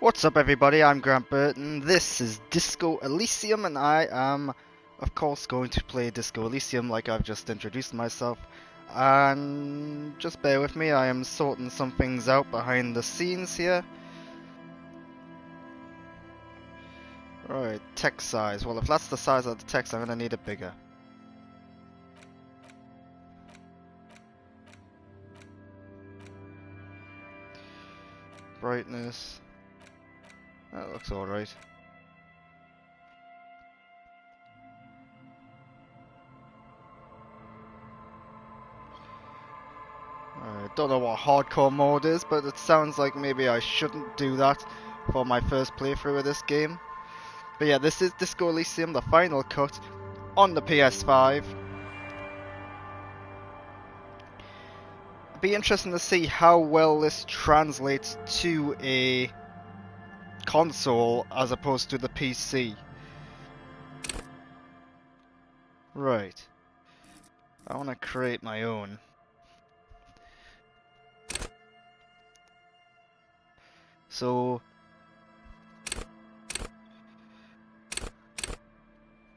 What's up everybody, I'm Grant Burton, this is Disco Elysium and I am of course going to play Disco Elysium like I've just introduced myself. And just bear with me, I am sorting some things out behind the scenes here. Right, text size, well if that's the size of the text I'm going to need it bigger. Brightness, that looks alright. I don't know what hardcore mode is, but it sounds like maybe I shouldn't do that for my first playthrough of this game. But yeah, this is Disco Elysium, the final cut on the PS5. It'd be interesting to see how well this translates to a console as opposed to the PC. Right. I want to create my own. So,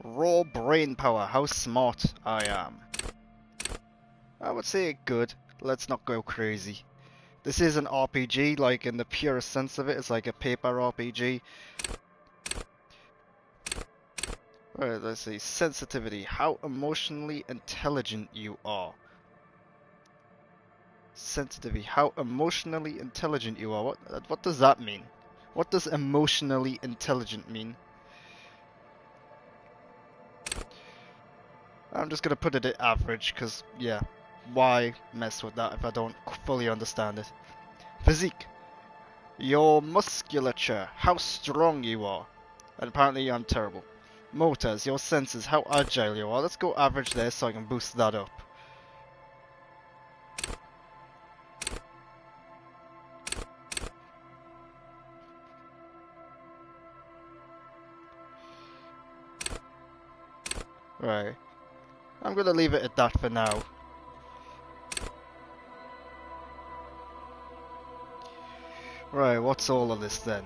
raw brain power, how smart I am. I would say good, let's not go crazy. This is an RPG, like in the purest sense of it, it's like a paper RPG. Right, let's see, sensitivity, how emotionally intelligent you are. Sensitivity, how emotionally intelligent you are. What does that mean? What does emotionally intelligent mean? I'm just gonna put it at average, because, yeah, why mess with that if I don't fully understand it? Physique. Your musculature, how strong you are. And apparently I'm terrible. Motors, your senses, how agile you are. Let's go average there so I can boost that up. Right. I'm gonna leave it at that for now. Right, what's all of this then?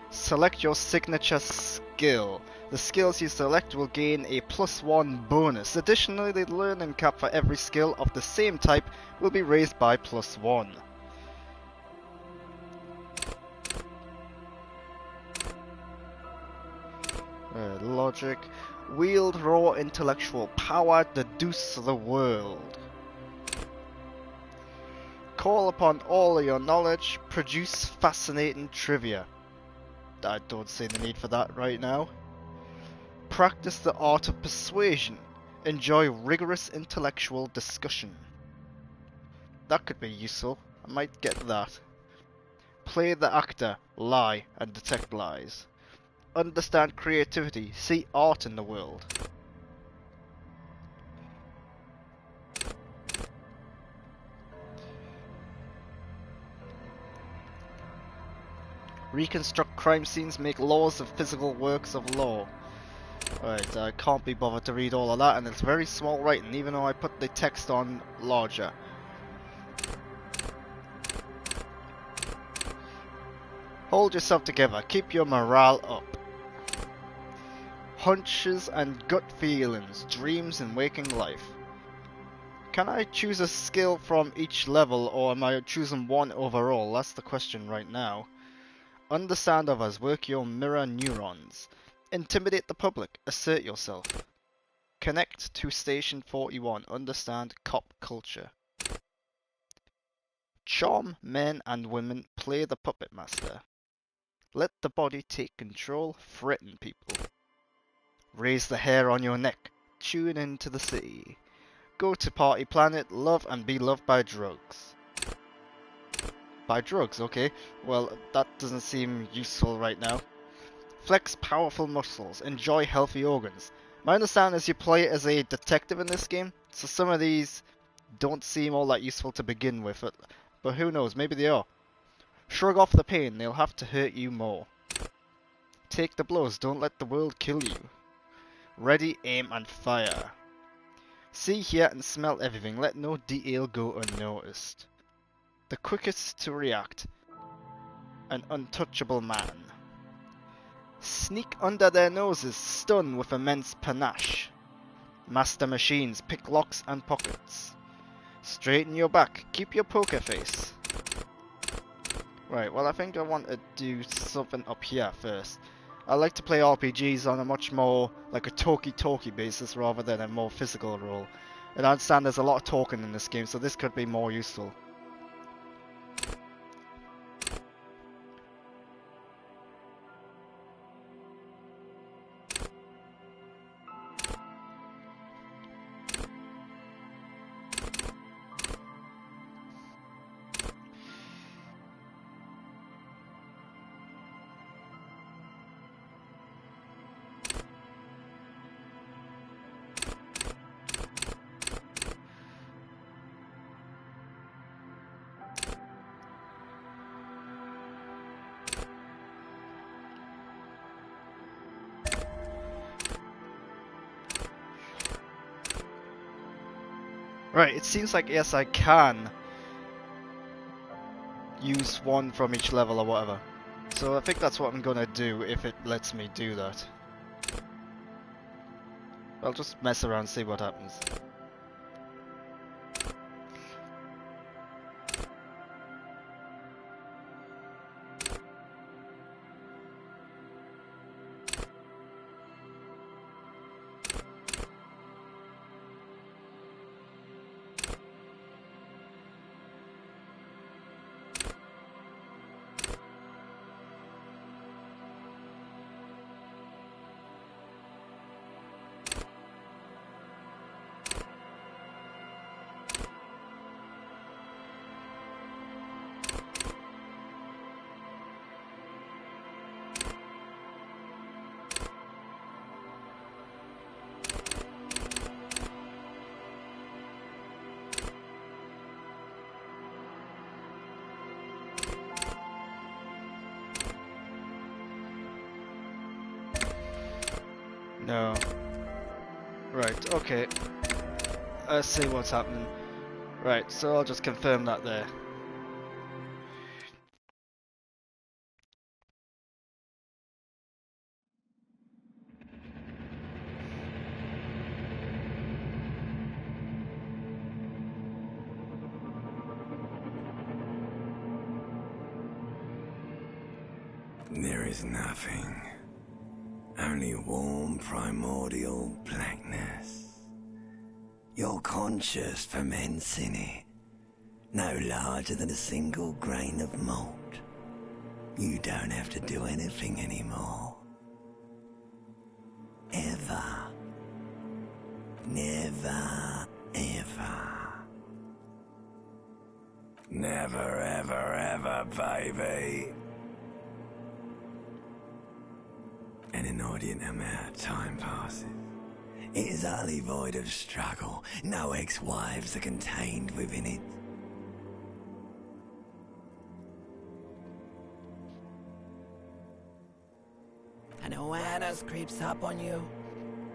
Select your signature skill. The skills you select will gain a +1 bonus. Additionally, the learning cap for every skill of the same type will be raised by +1. Logic. Wield raw intellectual power, deduce the world. Call upon all your knowledge, produce fascinating trivia. I don't see the need for that right now. Practice the art of persuasion. Enjoy rigorous intellectual discussion. That could be useful. I might get that. Play the actor. Lie and detect lies. Understand creativity. See art in the world. Reconstruct crime scenes. Make laws of physical works of law. Right, I can't be bothered to read all of that, and it's very small writing, even though I put the text on larger. Hold yourself together, keep your morale up. Hunches and gut feelings, dreams and waking life. Can I choose a skill from each level, or am I choosing one overall? That's the question right now. Understand others, work your mirror neurons. Intimidate the public, assert yourself. Connect to Station 41, understand cop culture. Charm men and women, play the puppet master. Let the body take control, threaten people. Raise the hair on your neck, tune into the city. Go to Party Planet, love and be loved by drugs. By drugs, okay. Well, that doesn't seem useful right now. Flex powerful muscles, enjoy healthy organs. My understanding is you play as a detective in this game, so some of these don't seem all that useful to begin with, but who knows, maybe they are. Shrug off the pain, they'll have to hurt you more. Take the blows, don't let the world kill you. Ready, aim and fire. See, hear and smell everything, let no detail go unnoticed. The quickest to react. An untouchable man. Sneak under their noses, stun with immense panache. Master machines, pick locks and pockets. Straighten your back, keep your poker face. Right, well I think I want to do something up here first. I like to play RPGs on a much more like a talkie-talkie basis rather than a more physical role. And I understand there's a lot of talking in this game, so this could be more useful. Right, it seems like yes I can use one from each level or whatever. So I think that's what I'm gonna do if it lets me do that. I'll just mess around and see what happens. No. Right, okay. I see what's happening. Right, so I'll just confirm that there. There is nothing. Only warm primordial blackness. Your conscious ferments in it. No larger than a single grain of malt. You don't have to do anything anymore. Ever. Never, ever. Never, ever, ever, baby. An inordinate amount of time passes. It is utterly void of struggle. No ex-wives are contained within it. An awareness creeps up on you.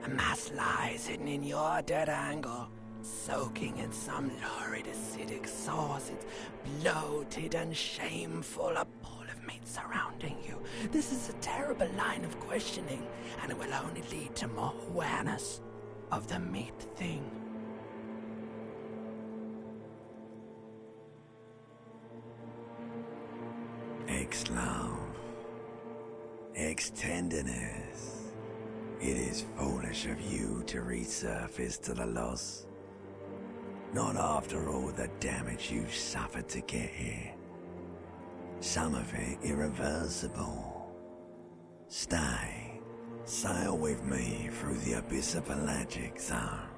A mass lies hidden in your dead angle, soaking in some lurid acidic sauce. It's bloated and shameful, a ball of meat surrounding you. This is a terrible line of questioning, and it will only lead to more awareness of the meat thing. Ex-love. Ex-tenderness. It is foolish of you to resurface to the loss. Not after all the damage you've suffered to get here. Some of it irreversible. Stay. Sail with me through the abyss of pelagic zone.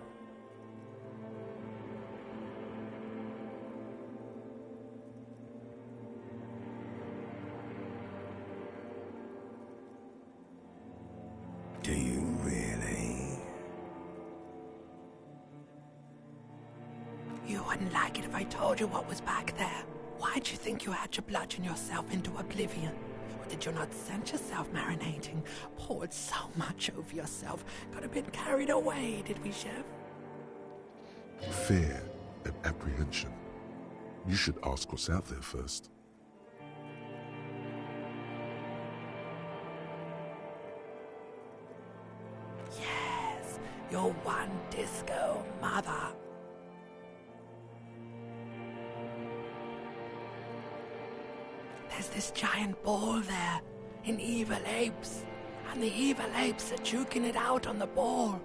Do you really? You wouldn't like it if I told you what was back there. Why'd you think you had to bludgeon yourself into oblivion? Or did you not sense yourself marinating? Poured so much over yourself, got a bit carried away, did we, Chef? Fear and apprehension. You should ask what's out there first. your one disco mother. There's this giant ball there in evil apes, and the evil apes are juking it out on the ball.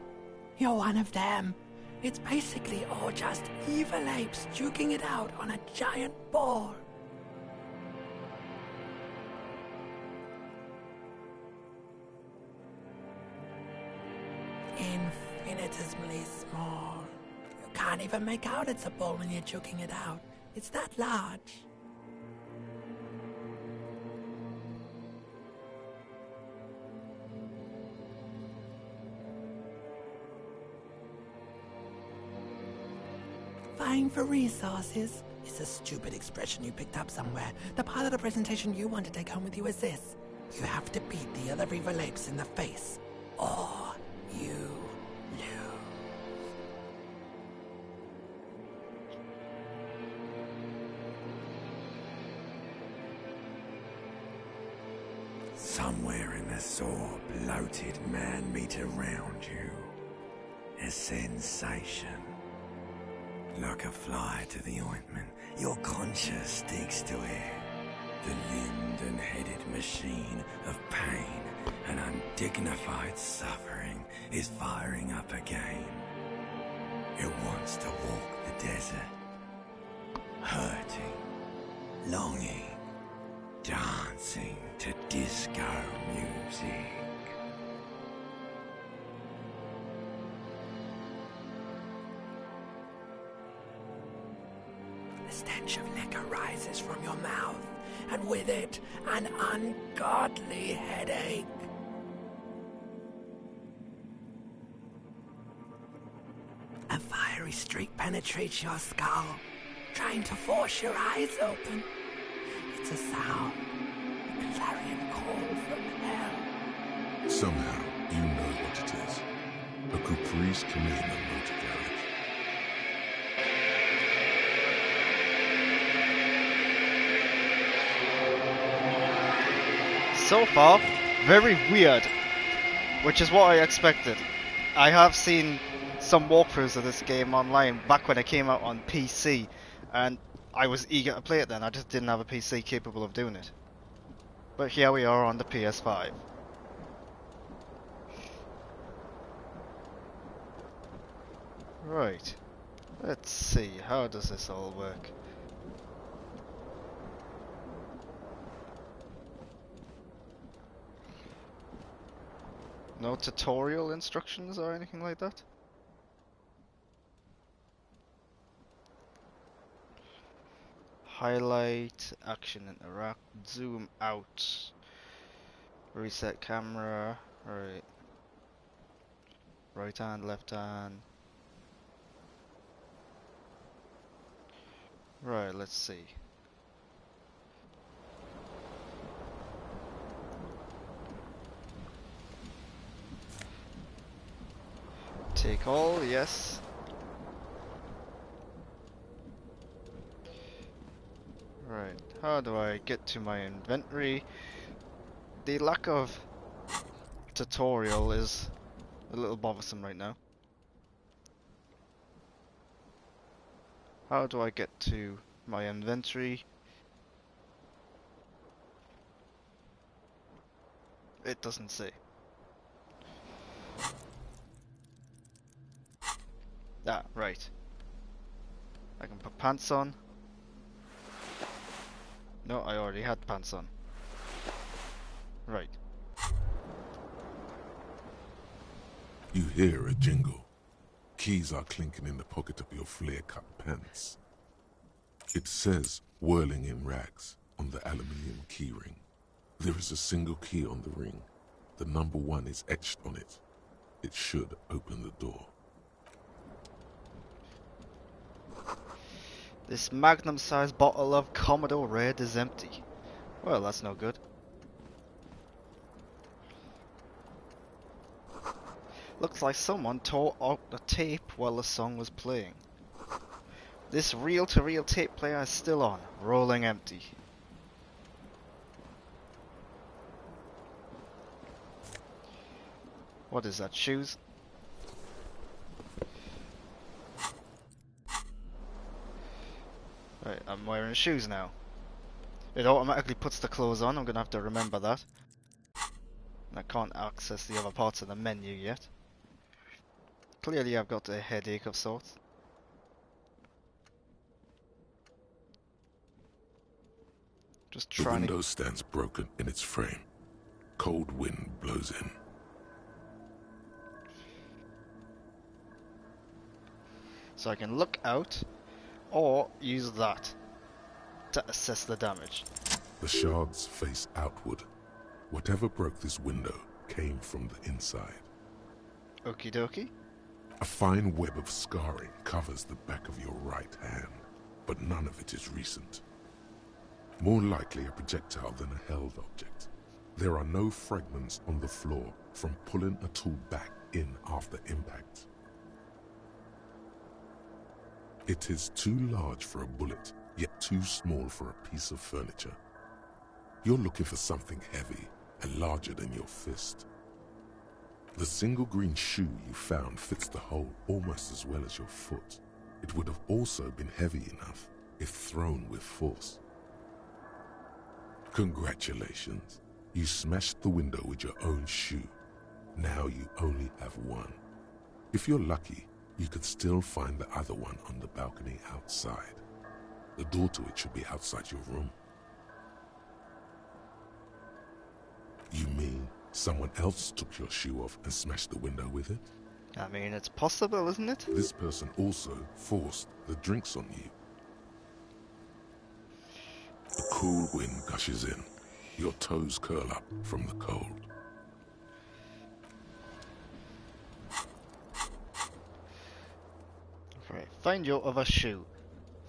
You're one of them. It's basically all just evil apes juking it out on a giant ball. Infinitesimally small. You can't even make out it's a ball when you're juking it out. It's that large. Vying for resources is a stupid expression you picked up somewhere. The part of the presentation you want to take home with you is this. You have to beat the other evil apes in the face, or you lose. Somewhere in the sore, bloated man-meat around you, a sensation. Like a fly to the ointment, your conscience sticks to it. The limbed and headed machine of pain and undignified suffering is firing up again. It wants to walk the desert, hurting, longing, dancing to disco music. The stench of liquor rises from your mouth, and with it, an ungodly headache. A fiery streak penetrates your skull, trying to force your eyes open. It's a sound, a clarion call from hell. Somehow, you know what it is. A Caprice Commander motor garage. So far, very weird, which is what I expected. I have seen some walkthroughs of this game online back when it came out on PC, and I was eager to play it then. I just didn't have a PC capable of doing it. But here we are on the PS5. Right. Let's see, how does this all work? No tutorial instructions or anything like that? Highlight, action interact, zoom out, reset camera, right. Right hand, left hand. Right, let's see. Take all, yes. Right, how do I get to my inventory? The lack of tutorial is a little bothersome right now. How do I get to my inventory? It doesn't say. Ah, right. I can put pants on. No, I already had pants on. Right. You hear a jingle. Keys are clinking in the pocket of your flare-cut pants. It says, whirling in rags, on the aluminium keyring. There is a single key on the ring. The number 1 is etched on it. It should open the door. This magnum-sized bottle of Commodore Red is empty. Well, that's no good. Looks like someone tore out the tape while the song was playing. This reel-to-reel tape player is still on, rolling empty. What is that, shoes? wearing shoes now. It automatically puts the clothes on. I'm gonna have to remember that. I can't access the other parts of the menu yet. Clearly I've got a headache of sorts. Just The trying to... window stands broken in its frame. Cold wind blows in. So I can look out, or use that to assess the damage. The shards face outward. Whatever broke this window came from the inside. Okie dokie. A fine web of scarring covers the back of your right hand, but none of it is recent. More likely a projectile than a held object. There are no fragments on the floor from pulling a tool back in after impact. It is too large for a bullet, yet too small for a piece of furniture. You're looking for something heavy and larger than your fist. The single green shoe you found fits the hole almost as well as your foot. It would have also been heavy enough if thrown with force. Congratulations. You smashed the window with your own shoe. Now you only have one. If you're lucky, you could still find the other one on the balcony outside. The door to it should be outside your room. You mean someone else took your shoe off and smashed the window with it? I mean, it's possible, isn't it? This person also forced the drinks on you. The cool wind gushes in. Your toes curl up from the cold. Right, find your other shoe.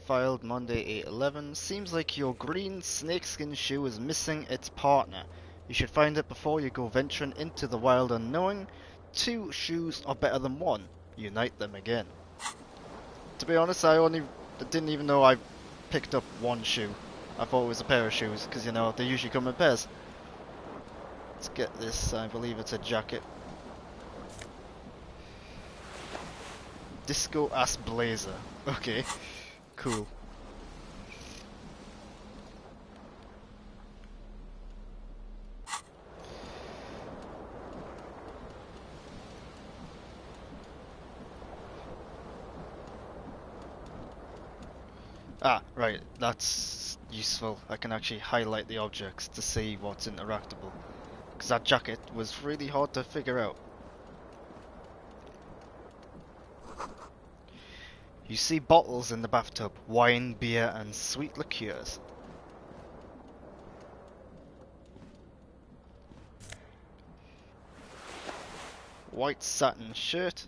Filed Monday 8/11. Seems like your green snakeskin shoe is missing its partner. You should find it before you go venturing into the wild unknowing. 2 shoes are better than 1. Unite them again. To be honest, I didn't even know I picked up 1 shoe. I thought it was a pair of shoes, because you know, they usually come in pairs. Let's get this, I believe it's a jacket. Disco ass blazer. Okay, cool. Ah, right, that's useful. I can actually highlight the objects to see what's interactable. Because that jacket was really hard to figure out. You see bottles in the bathtub, wine, beer, and sweet liqueurs. White satin shirt.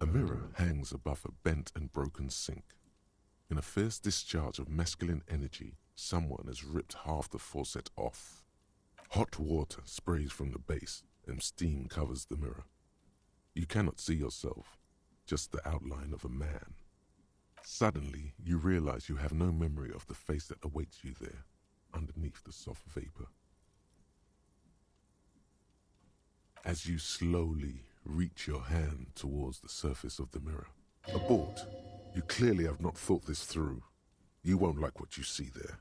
A mirror hangs above a bent and broken sink. In a fierce discharge of masculine energy, someone has ripped half the faucet off. Hot water sprays from the base and steam covers the mirror. You cannot see yourself, just the outline of a man. Suddenly, you realize you have no memory of the face that awaits you there, underneath the soft vapor. As you slowly reach your hand towards the surface of the mirror. Abort. You clearly have not thought this through. You won't like what you see there,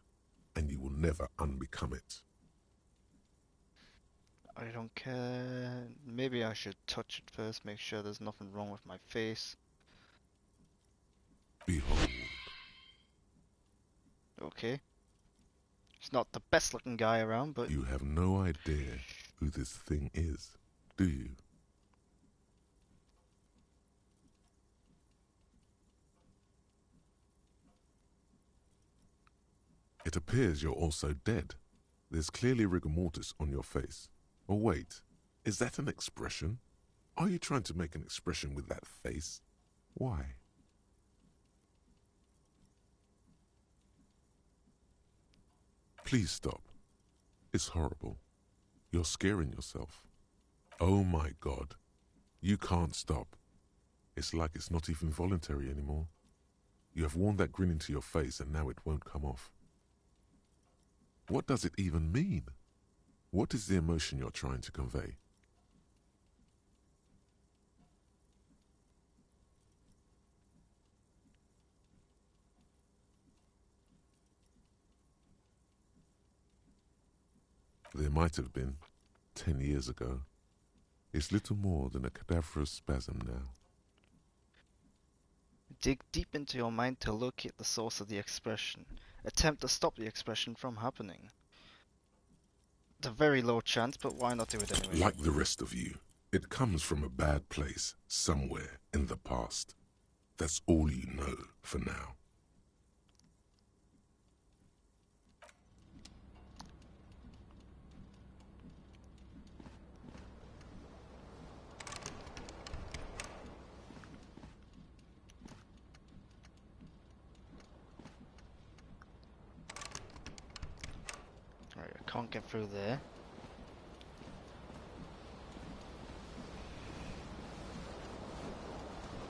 and you will never unbecome it. I don't care. Maybe I should touch it first, make sure there's nothing wrong with my face. Behold. Okay. He's not the best looking guy around, but... You have no idea who this thing is, do you? It appears you're also dead. There's clearly rigor mortis on your face. Or wait, is that an expression? Are you trying to make an expression with that face? Why? Please stop. It's horrible. You're scaring yourself. Oh my God. You can't stop. It's like it's not even voluntary anymore. You have worn that grin into your face and now it won't come off. What does it even mean? What is the emotion you're trying to convey? There might have been, 10 years ago. It's little more than a cadaverous spasm now. Dig deep into your mind to locate the source of the expression. Attempt to stop the expression from happening. It's a very low chance, but why not do it anyway? Like the rest of you, it comes from a bad place, somewhere in the past. That's all you know for now. Right, I can't get through there.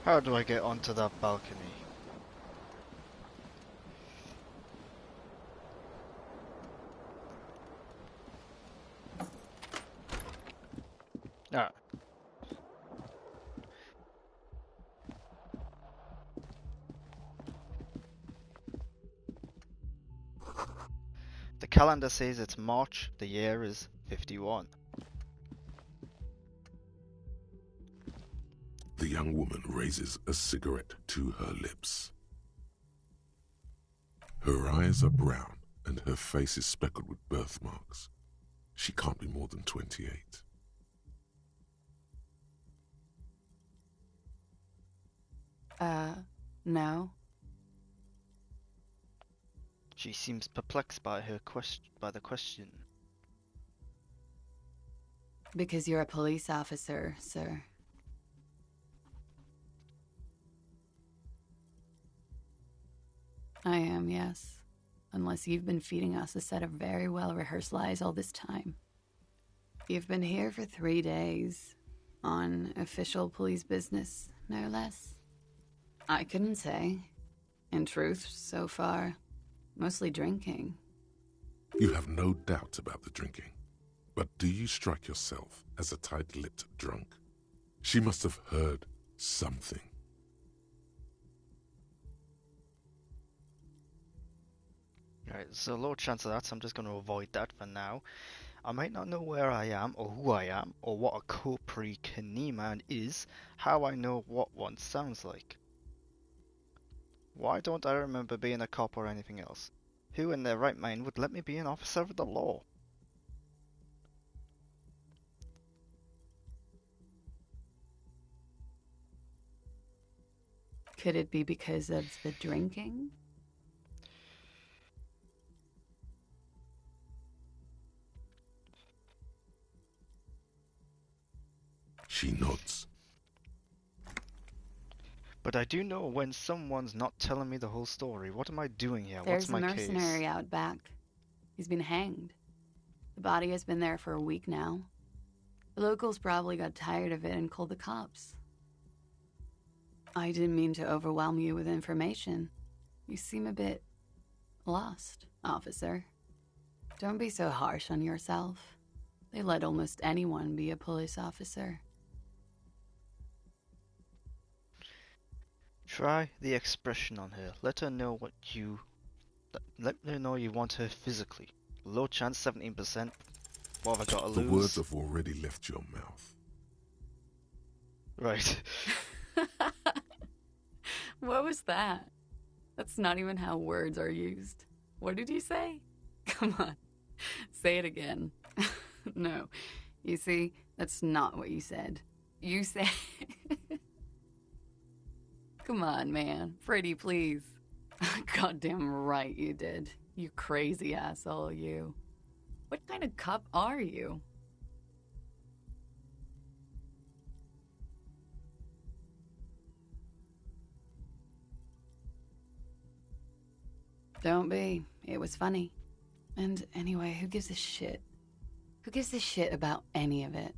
How do I get onto that balcony? Ah. The calendar says it's March, the year is 51. The young woman raises a cigarette to her lips. Her eyes are brown and her face is speckled with birthmarks. She can't be more than 28. No. She seems perplexed by the question. Because you're a police officer, sir. I am, yes. Unless you've been feeding us a set of very well-rehearsed lies all this time. You've been here for 3 days. On official police business, no less. I couldn't say. In truth, so far, mostly drinking. You have no doubt about the drinking. But do you strike yourself as a tight-lipped drunk? She must have heard something. Right, there's a low chance of that, so I'm just going to avoid that for now. I might not know where I am, or who I am, or what a Kopri Kaniman is, how I know what one sounds like. Why don't I remember being a cop or anything else? Who in their right mind would let me be an officer of the law? Could it be because of the drinking? She nods. But I do know when someone's not telling me the whole story. What am I doing here? There's What's my a mercenary case? out back. He's been hanged. The body has been there for a week now. The locals probably got tired of it and called the cops. I didn't mean to overwhelm you with information. You seem a bit lost, officer. Don't be so harsh on yourself. They let almost anyone be a police officer. Try the expression on her. Let her know let her know you want her physically. Low chance, 17%. What have I got to The lose? words have already left your mouth. Right. What was that? That's not even how words are used. What did you say? Come on. Say it again. No. You see, that's not what you said. You said... Come on, man. Freddy, please. Goddamn right you did. You crazy asshole, you. What kind of cop are you? Don't be. It was funny. And anyway, who gives a shit? Who gives a shit about any of it?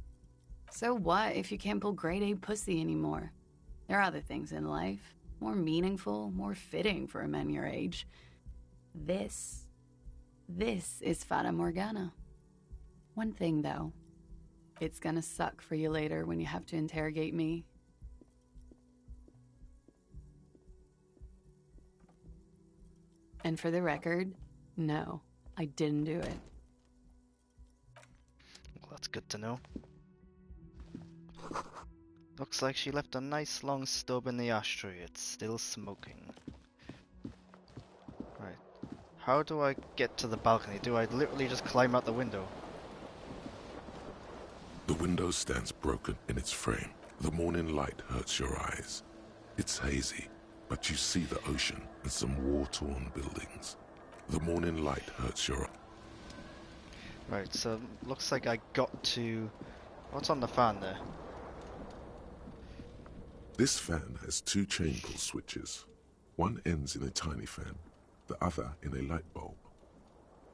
So what if you can't pull grade A pussy anymore? There are other things in life. More meaningful, more fitting for a man your age. This is Fata Morgana. One thing, though. It's gonna suck for you later when you have to interrogate me. And for the record, no, I didn't do it. good to know. Looks like she left a nice long stub in the ashtray. It's still smoking. Right. How do I get to the balcony? Do I literally just climb out the window? The window stands broken in its frame. The morning light hurts your eyes. It's hazy, but you see the ocean and some war-torn buildings. The morning light hurts your eyes. Right, so looks like I got to... What's on the fan there? This fan has two chain pull switches. One ends in a tiny fan, the other in a light bulb.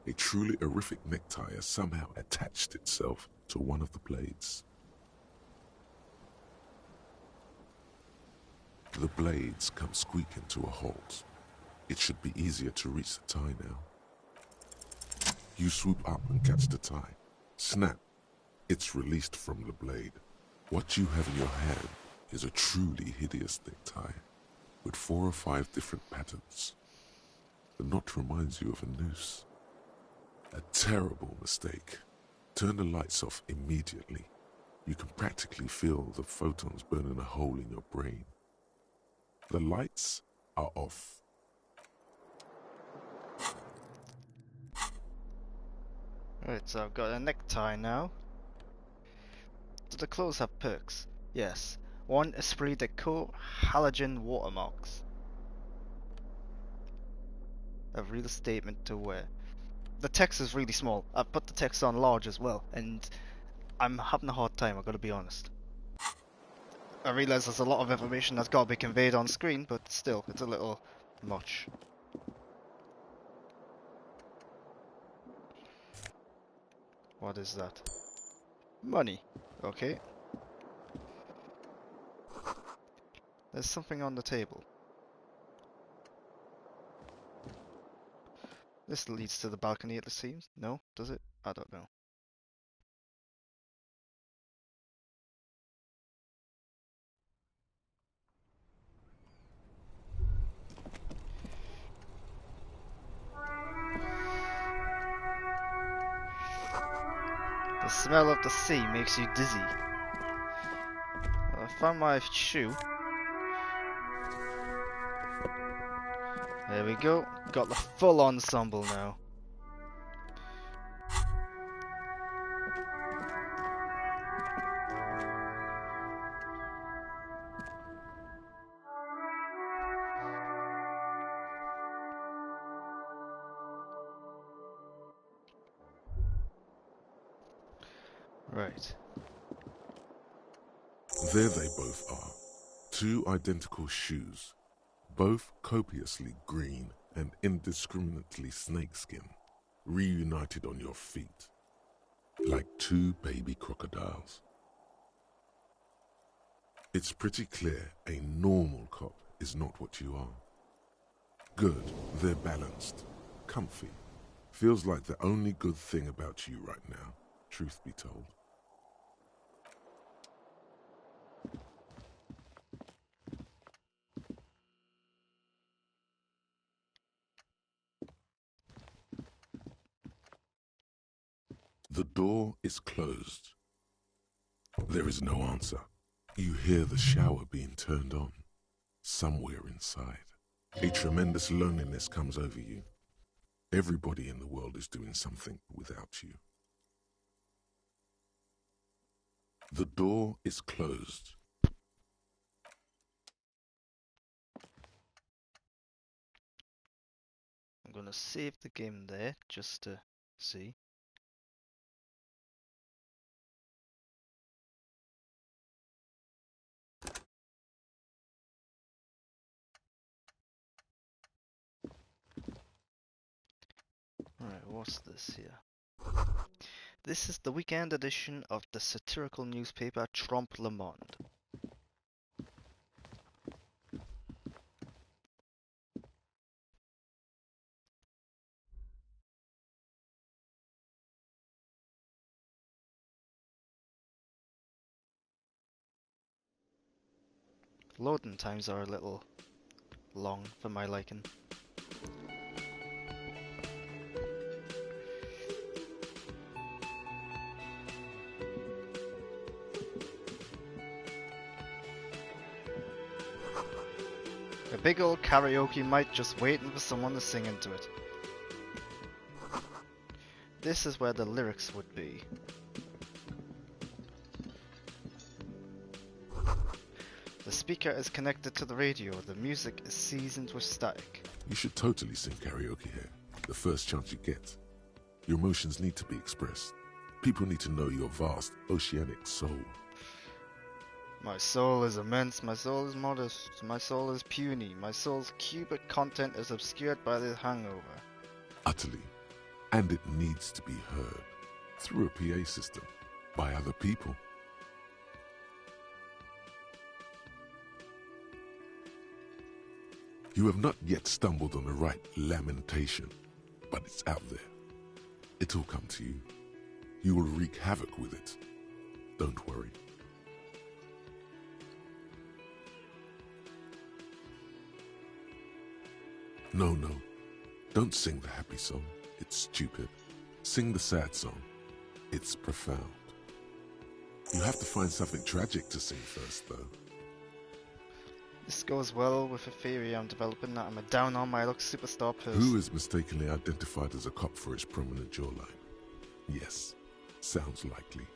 A truly horrific necktie has somehow attached itself to one of the blades. The blades come squeaking to a halt. It should be easier to reach the tie now. You swoop up and catch the tie. Snap! It's released from the blade. What you have in your hand is a truly hideous necktie, with 4 or 5 different patterns. The knot reminds you of a noose. A terrible mistake. Turn the lights off immediately. You can practically feel the photons burning a hole in your brain. The lights are off. Right, so I've got a necktie now. Do the clothes have perks? Yes. 1 Esprit de Corps halogen watermarks. A real statement to wear. The text is really small. I've put the text on large as well, and I'm having a hard time, I've got to be honest. I realise there's a lot of information that's got to be conveyed on screen, but still, it's a little much. What is that? Money. Okay. There's something on the table. This leads to the balcony, it seems. No? Does it? I don't know. The smell of the sea makes you dizzy. I found my shoe. There we go. Got the full ensemble now. Right. There they both are. 2 identical shoes, both copiously green and indiscriminately snakeskin, reunited on your feet, like 2 baby crocodiles. It's pretty clear a normal cop is not what you are. Good, they're balanced, comfy. Feels like the only good thing about you right now, truth be told. The door is closed. There is no answer. You hear the shower being turned on, somewhere inside. A tremendous loneliness comes over you. Everybody in the world is doing something without you. The door is closed. I'm gonna save the game there, just to see. Alright, what's this here? This is the weekend edition of the satirical newspaper Trompe le Monde. Loading times are a little long for my liking. A big old karaoke mic just waiting for someone to sing into it. This is where the lyrics would be. The speaker is connected to the radio. The music is seasoned with static. You should totally sing karaoke here, the first chance you get. Your emotions need to be expressed. People need to know your vast, oceanic soul. My soul is immense, my soul is modest, my soul is puny, my soul's cubic content is obscured by the hangover. Utterly. And it needs to be heard. Through a PA system. By other people. You have not yet stumbled on the right lamentation, but it's out there. It'll come to you. You will wreak havoc with it. Don't worry. No. Don't sing the happy song. It's stupid. Sing the sad song. It's profound. You have to find something tragic to sing first, though. This goes well with a theory I'm developing that I'm a down-on-my-luck superstar person. Who is mistakenly identified as a cop for his prominent jawline? Yes, sounds likely.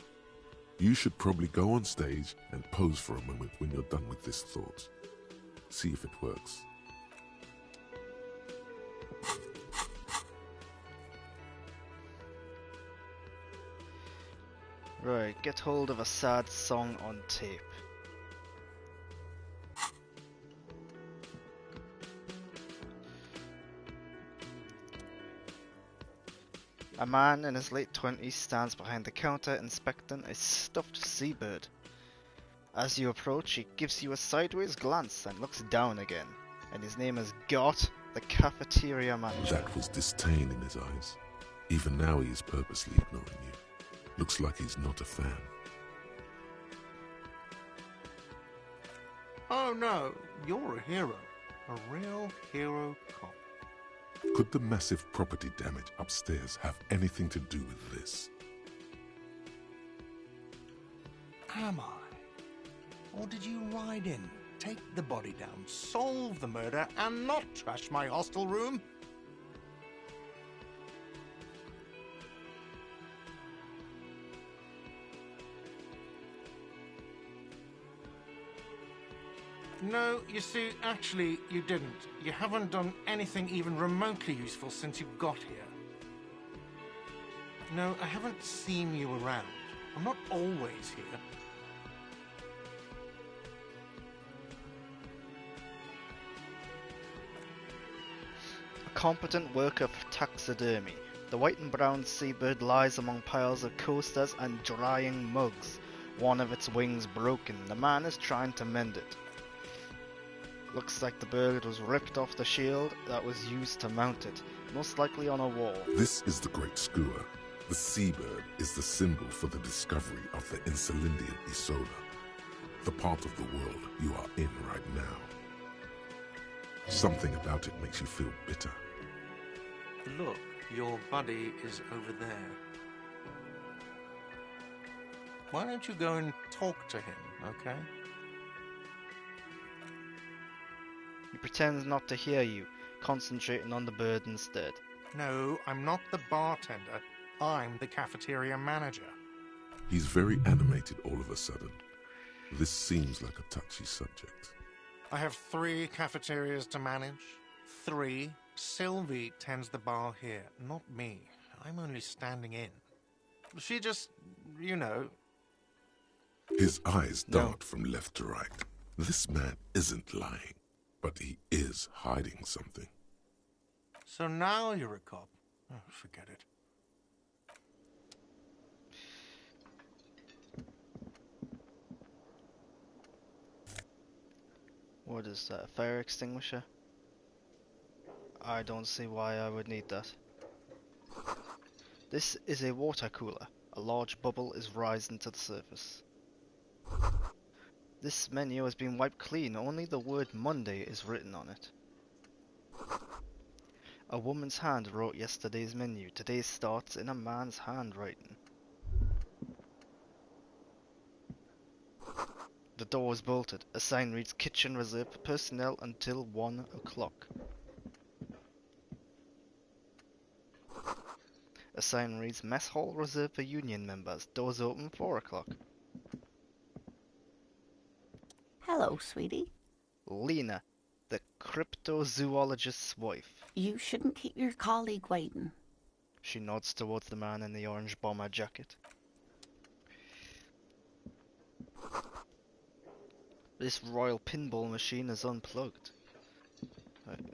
You should probably go on stage and pose for a moment when you're done with this thought. See if it works. Right, get hold of a sad song on tape. A man in his late 20s stands behind the counter inspecting a stuffed seabird. As you approach, he gives you a sideways glance and looks down again. And his name is Gort, the cafeteria manager. That was disdain in his eyes. Even now he is purposely ignoring you. Looks like he's not a fan. Oh no, you're a hero. A real hero cop. Could the massive property damage upstairs have anything to do with this? Am I? Or did you ride in, take the body down, solve the murder, and not trash my hostel room? No, you see, actually, you didn't. You haven't done anything even remotely useful since you got here. No, I haven't seen you around. I'm not always here. A competent work of taxidermy. The white and brown seabird lies among piles of coasters and drying mugs. One of its wings broken. The man is trying to mend it. Looks like the bird was ripped off the shield that was used to mount it, most likely on a wall. This is the Great Skua. The seabird is the symbol for the discovery of the Insulindian Isola, the part of the world you are in right now. Something about it makes you feel bitter. Look, your buddy is over there. Why don't you go and talk to him, okay? He pretends not to hear you, concentrating on the bird instead. No, I'm not the bartender. I'm the cafeteria manager. He's very animated all of a sudden. This seems like a touchy subject. I have 3 cafeterias to manage. 3. Sylvie tends the bar here, not me. I'm only standing in. She just, you know... His eyes dart from left to right. This man isn't lying, but he is hiding something. So now you're a cop. Oh, forget it. What is that, a fire extinguisher? I don't see why I would need that. This is a water cooler. A large bubble is rising to the surface. This menu has been wiped clean, only the word Monday is written on it. A woman's hand wrote yesterday's menu. Today starts in a man's handwriting. The door is bolted. A sign reads kitchen reserved for personnel until 1 o'clock. A sign reads mess hall reserved for union members. Doors open 4 o'clock. Hello, sweetie. Lena, the cryptozoologist's wife. You shouldn't keep your colleague waiting. She nods towards the man in the orange bomber jacket. This royal pinball machine is unplugged.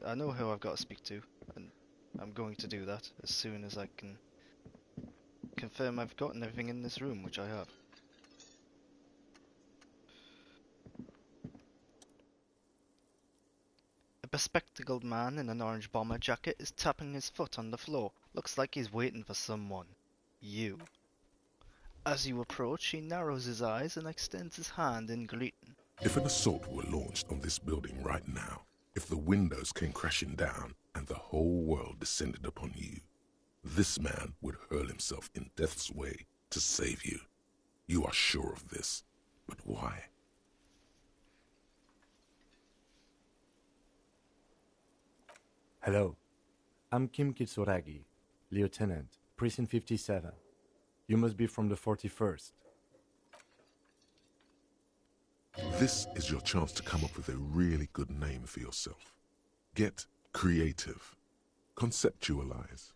I know who I've got to speak to, and I'm going to do that as soon as I can confirm I've gotten everything in this room, which I have. A bespectacled man in an orange bomber jacket is tapping his foot on the floor. Looks like he's waiting for someone. You. As you approach, he narrows his eyes and extends his hand in greeting. If an assault were launched on this building right now, if the windows came crashing down and the whole world descended upon you, this man would hurl himself in death's way to save you. You are sure of this, but why? Hello, I'm Kim Kitsuragi, Lieutenant, Precinct 57. You must be from the 41st. This is your chance to come up with a really good name for yourself. Get creative. Conceptualize.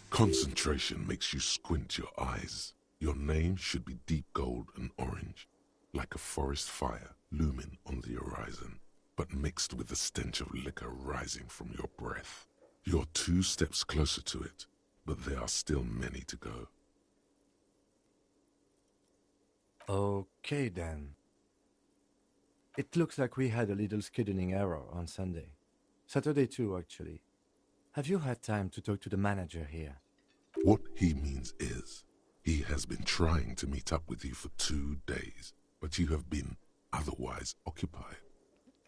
Concentration makes you squint your eyes. Your name should be deep gold and orange, like a forest fire looming on the horizon, but mixed with the stench of liquor rising from your breath. You're 2 steps closer to it, but there are still many to go. Okay then. It looks like we had a little scheduling error on Sunday. Saturday too, actually. Have you had time to talk to the manager here? What he means is, he has been trying to meet up with you for 2 days, but you have been otherwise occupied.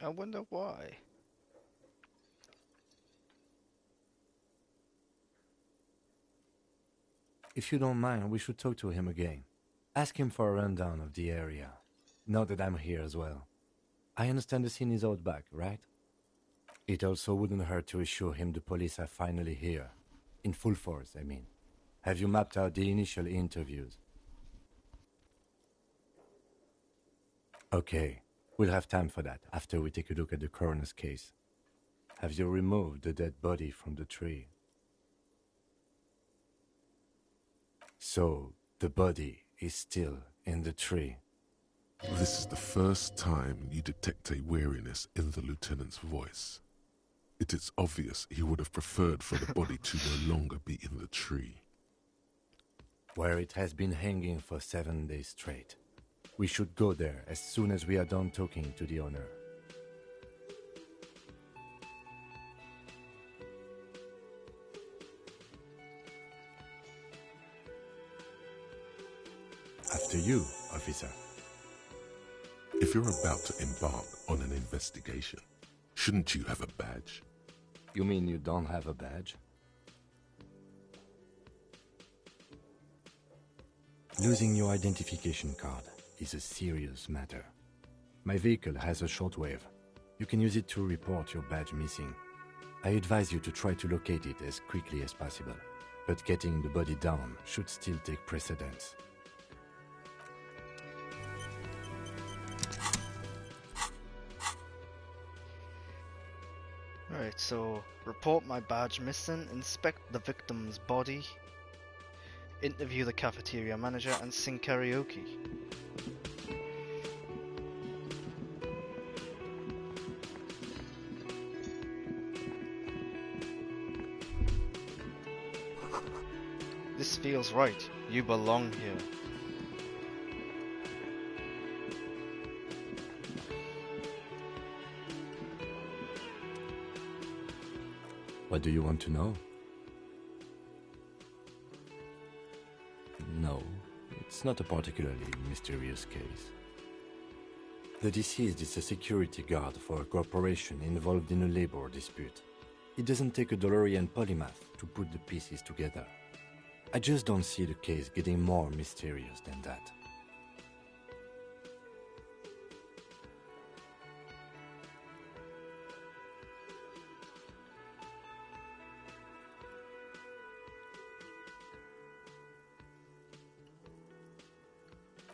I wonder why. If you don't mind, we should talk to him again. Ask him for a rundown of the area. Now that I'm here as well. I understand the scene is out back, right? It also wouldn't hurt to assure him the police are finally here. In full force, I mean. Have you mapped out the initial interviews? Okay, we'll have time for that after we take a look at the coroner's case. Have you removed the dead body from the tree? So, the body is still in the tree. This is the first time you detect a weariness in the lieutenant's voice. It is obvious he would have preferred for the body to no longer be in the tree. Where it has been hanging for 7 days straight. We should go there as soon as we are done talking to the owner. After you, officer. If you're about to embark on an investigation, shouldn't you have a badge? You mean you don't have a badge? Losing your identification card is a serious matter. My vehicle has a shortwave. You can use it to report your badge missing. I advise you to try to locate it as quickly as possible, but getting the body down should still take precedence. Right, so report my badge missing, inspect the victim's body, interview the cafeteria manager, and sing karaoke. This feels right. You belong here. What do you want to know? No, it's not a particularly mysterious case. The deceased is a security guard for a corporation involved in a labor dispute. It doesn't take a DeLorean polymath to put the pieces together. I just don't see the case getting more mysterious than that.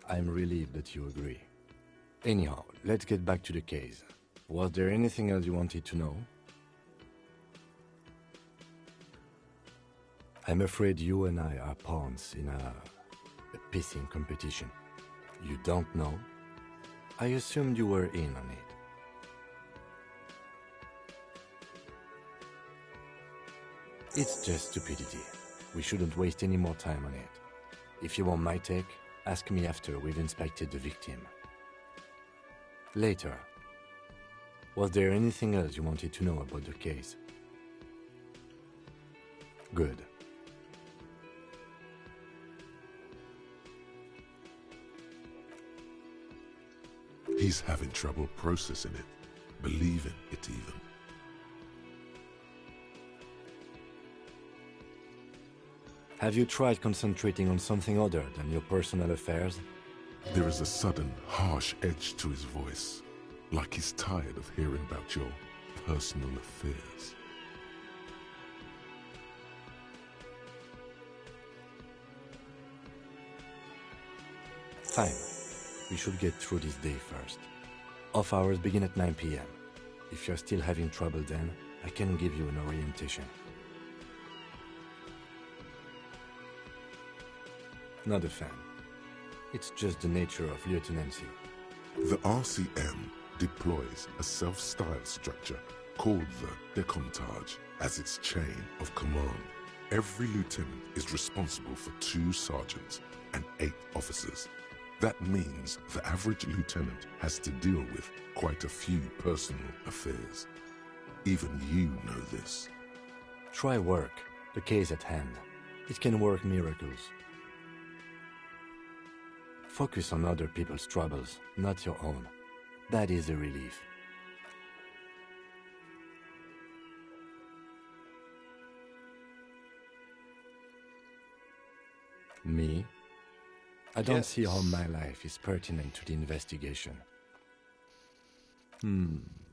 I'm relieved that you agree. Anyhow, let's get back to the case. Was there anything else you wanted to know? I'm afraid you and I are pawns in a pissing competition. You don't know? I assumed you were in on it. It's just stupidity. We shouldn't waste any more time on it. If you want my take, ask me after we've inspected the victim. Later. Was there anything else you wanted to know about the case? Good. He's having trouble processing it, believing it even. Have you tried concentrating on something other than your personal affairs? There is a sudden, harsh edge to his voice, like he's tired of hearing about your personal affairs. Fine. We should get through this day first. Off hours begin at 9 p.m. If you're still having trouble then, I can give you an orientation. Not a fan. It's just the nature of lieutenancy. The RCM deploys a self-styled structure called the Decomptage as its chain of command. Every lieutenant is responsible for 2 sergeants and 8 officers. That means the average lieutenant has to deal with quite a few personal affairs. Even you know this. Try work, the case at hand. It can work miracles. Focus on other people's troubles, not your own. That is a relief. Me? I don't see how my life is pertinent to the investigation.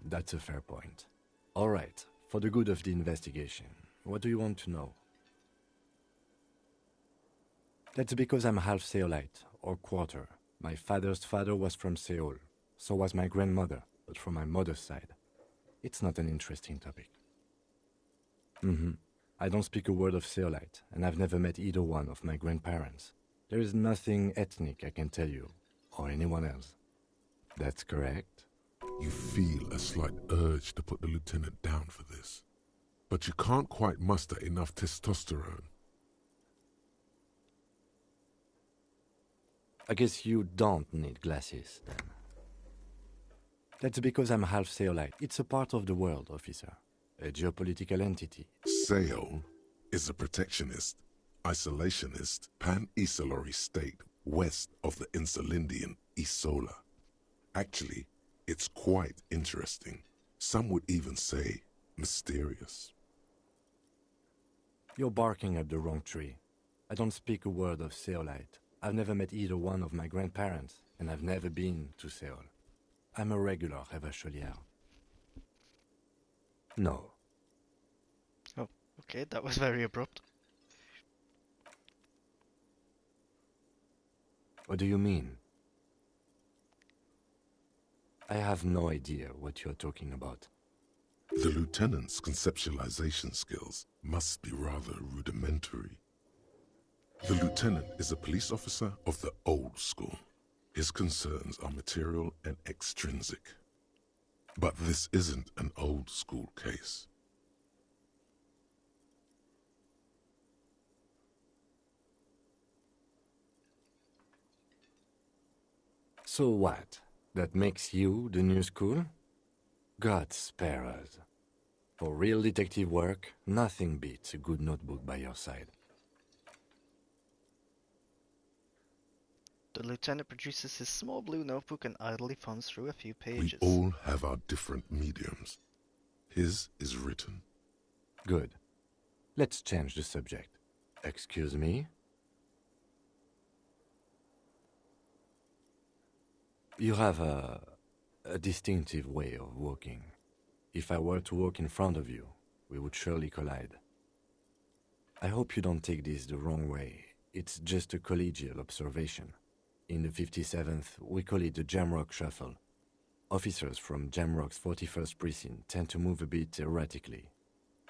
That's a fair point. All right, for the good of the investigation, what do you want to know? That's because I'm half Seolite, or quarter. My father's father was from Seoul. So was my grandmother, but from my mother's side. It's not an interesting topic. I don't speak a word of Seolite, and I've never met either one of my grandparents. There is nothing ethnic I can tell you, or anyone else. That's correct? You feel a slight urge to put the lieutenant down for this, but you can't quite muster enough testosterone. I guess you don't need glasses, then. That's because I'm half Seolite. It's a part of the world, officer. A geopolitical entity. Seoul is a protectionist, isolationist, pan-Isolari state west of the Insulindian Isola. Actually, it's quite interesting. Some would even say mysterious. You're barking up the wrong tree. I don't speak a word of Seolite. I've never met either one of my grandparents, and I've never been to Seoul. I'm a regular Revacholier. No. Oh, okay, that was very abrupt. What do you mean? I have no idea what you're talking about. The lieutenant's conceptualization skills must be rather rudimentary. The lieutenant is a police officer of the old school. His concerns are material and extrinsic. But this isn't an old school case. So what? That makes you the new school? God spare us. For real detective work, nothing beats a good notebook by your side. The lieutenant produces his small blue notebook and idly thumbs through a few pages. We all have our different mediums. His is written. Good. Let's change the subject. Excuse me? You have a distinctive way of walking. If I were to walk in front of you, we would surely collide. I hope you don't take this the wrong way. It's just a collegial observation. In the 57th, we call it the Jamrock Shuffle. Officers from Jamrock's 41st Precinct tend to move a bit erratically.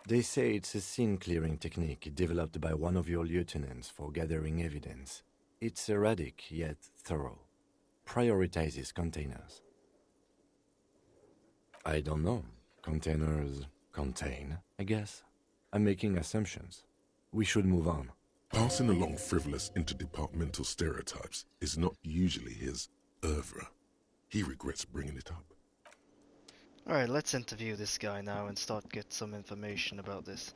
They say it's a scene-clearing technique developed by one of your lieutenants for gathering evidence. It's erratic, yet thorough. Prioritizes containers. I don't know. Containers contain, I guess. I'm making assumptions. We should move on. Passing along frivolous interdepartmental stereotypes is not usually his oeuvre. He regrets bringing it up. Alright, let's interview this guy now and get some information about this.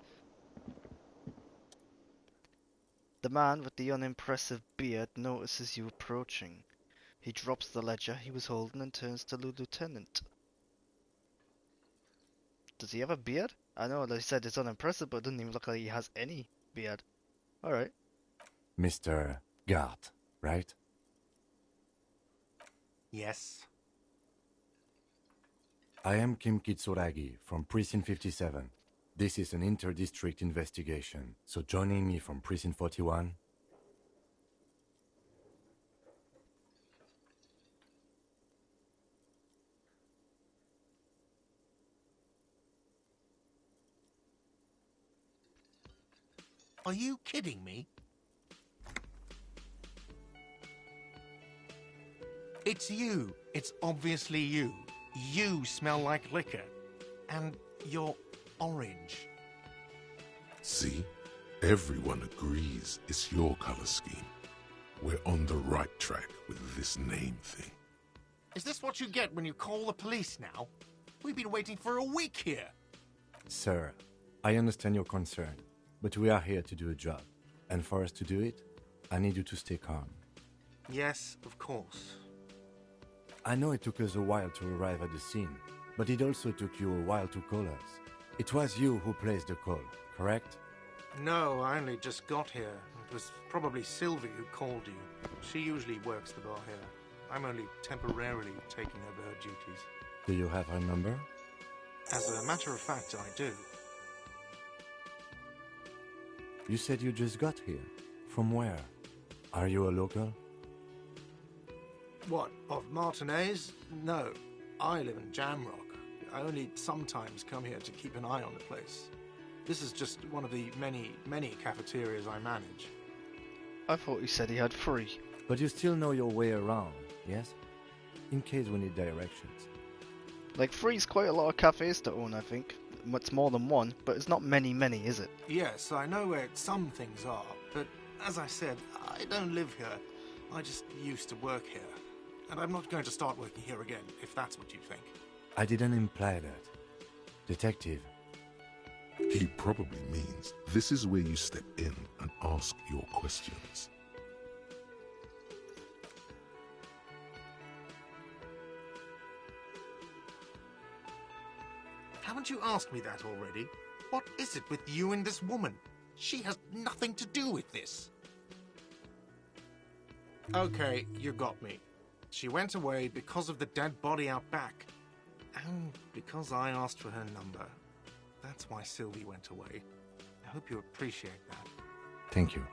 The man with the unimpressive beard notices you approaching. He drops the ledger he was holding and turns to the lieutenant. Does he have a beard? I know they said it's unimpressive, but it doesn't even look like he has any beard. Alright. Mr. Gart, right? Yes. I am Kim Kitsuragi from Precinct 57. This is an inter-district investigation, so joining me from Precinct 41... Are you kidding me? It's you. It's obviously you. You smell like liquor. And you're orange. See? Everyone agrees it's your color scheme. We're on the right track with this name thing. Is this what you get when you call the police now? We've been waiting for a week here. Sir, I understand your concern, but we are here to do a job. And for us to do it, I need you to stay calm. Yes, of course. I know it took us a while to arrive at the scene, but it also took you a while to call us. It was you who placed the call, correct? No, I only just got here. It was probably Sylvie who called you. She usually works the bar here. I'm only temporarily taking over her duties. Do you have her number? As a matter of fact, I do. You said you just got here. From where? Are you a local? What, of Martinez? No, I live in Jamrock. I only sometimes come here to keep an eye on the place. This is just one of the many cafeterias I manage. I thought he said he had 3. But you still know your way around, yes? In case we need directions. Like 3's quite a lot of cafes to own, I think. It's more than one, but it's not many, is it? Yes, I know where some things are, but as I said, I don't live here. I just used to work here. And I'm not going to start working here again, if that's what you think. I didn't imply that. Detective. He probably means this is where you step in and ask your questions. Haven't you asked me that already? What is it with you and this woman? She has nothing to do with this. Okay, you got me. She went away because of the dead body out back. And because I asked for her number. That's why Sylvie went away. I hope you appreciate that. Thank you.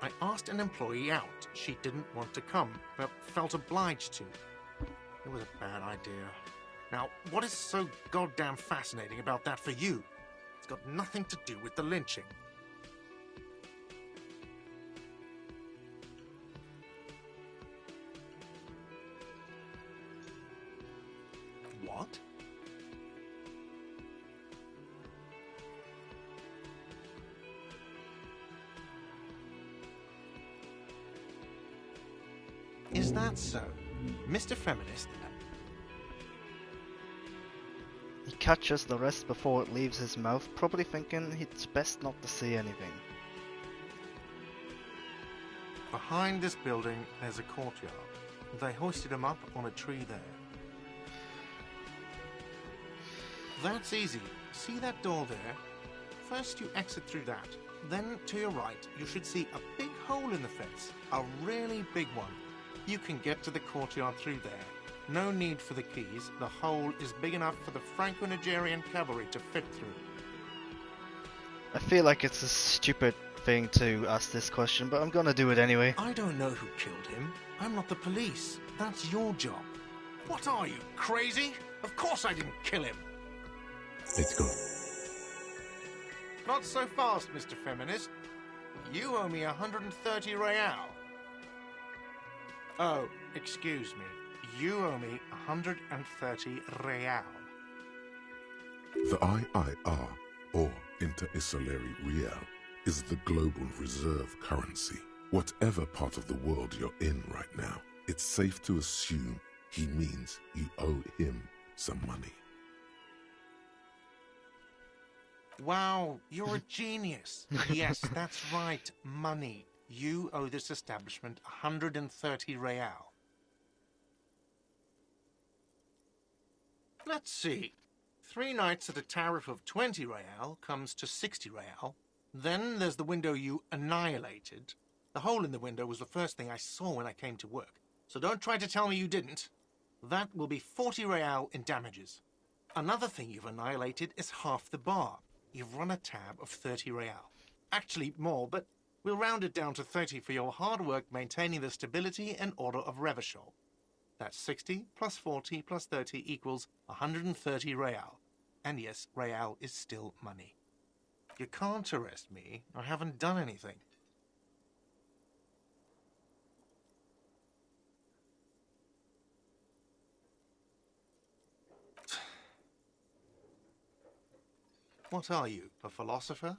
I asked an employee out. She didn't want to come, but felt obliged to. It was a bad idea. Now, what is so goddamn fascinating about that for you? It's got nothing to do with the lynching. What? Is that so? Mr. Feminist? He catches the rest before it leaves his mouth, probably thinking it's best not to say anything. Behind this building, there's a courtyard. They hoisted him up on a tree there. That's easy. See that door there? First you exit through that. Then to your right, you should see a big hole in the fence. A really big one. You can get to the courtyard through there. No need for the keys. The hole is big enough for the Franco-Nigerian cavalry to fit through. I feel like it's a stupid thing to ask this question, but I'm gonna do it anyway. I don't know who killed him. I'm not the police. That's your job. What are you, crazy? Of course I didn't kill him. Let's go. Not so fast, Mr. Feminist. You owe me 130 real. Oh, excuse me. You owe me 130 real. The IIR, or Inter-Isolary Real, is the global reserve currency. Whatever part of the world you're in right now, it's safe to assume he means you owe him some money. Wow, you're a genius. Yes, that's right, money. You owe this establishment 130 real. Let's see. 3 nights at a tariff of 20 real comes to 60 real. Then there's the window you annihilated. The hole in the window was the first thing I saw when I came to work. So don't try to tell me you didn't. That will be 40 real in damages. Another thing you've annihilated is half the bar. You've run a tab of 30 real. Actually more, but we'll round it down to 30 for your hard work maintaining the stability and order of Revachol. That's 60 plus 40 plus 30 equals 130 real. And yes, real is still money. You can't arrest me. I haven't done anything. What are you, a philosopher?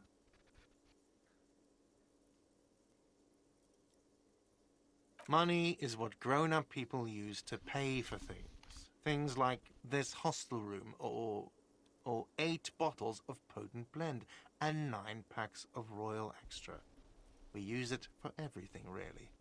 Money is what grown-up people use to pay for things. Things like this hostel room, or 8 bottles of potent blend, and 9 packs of Royal Extra. We use it for everything, really.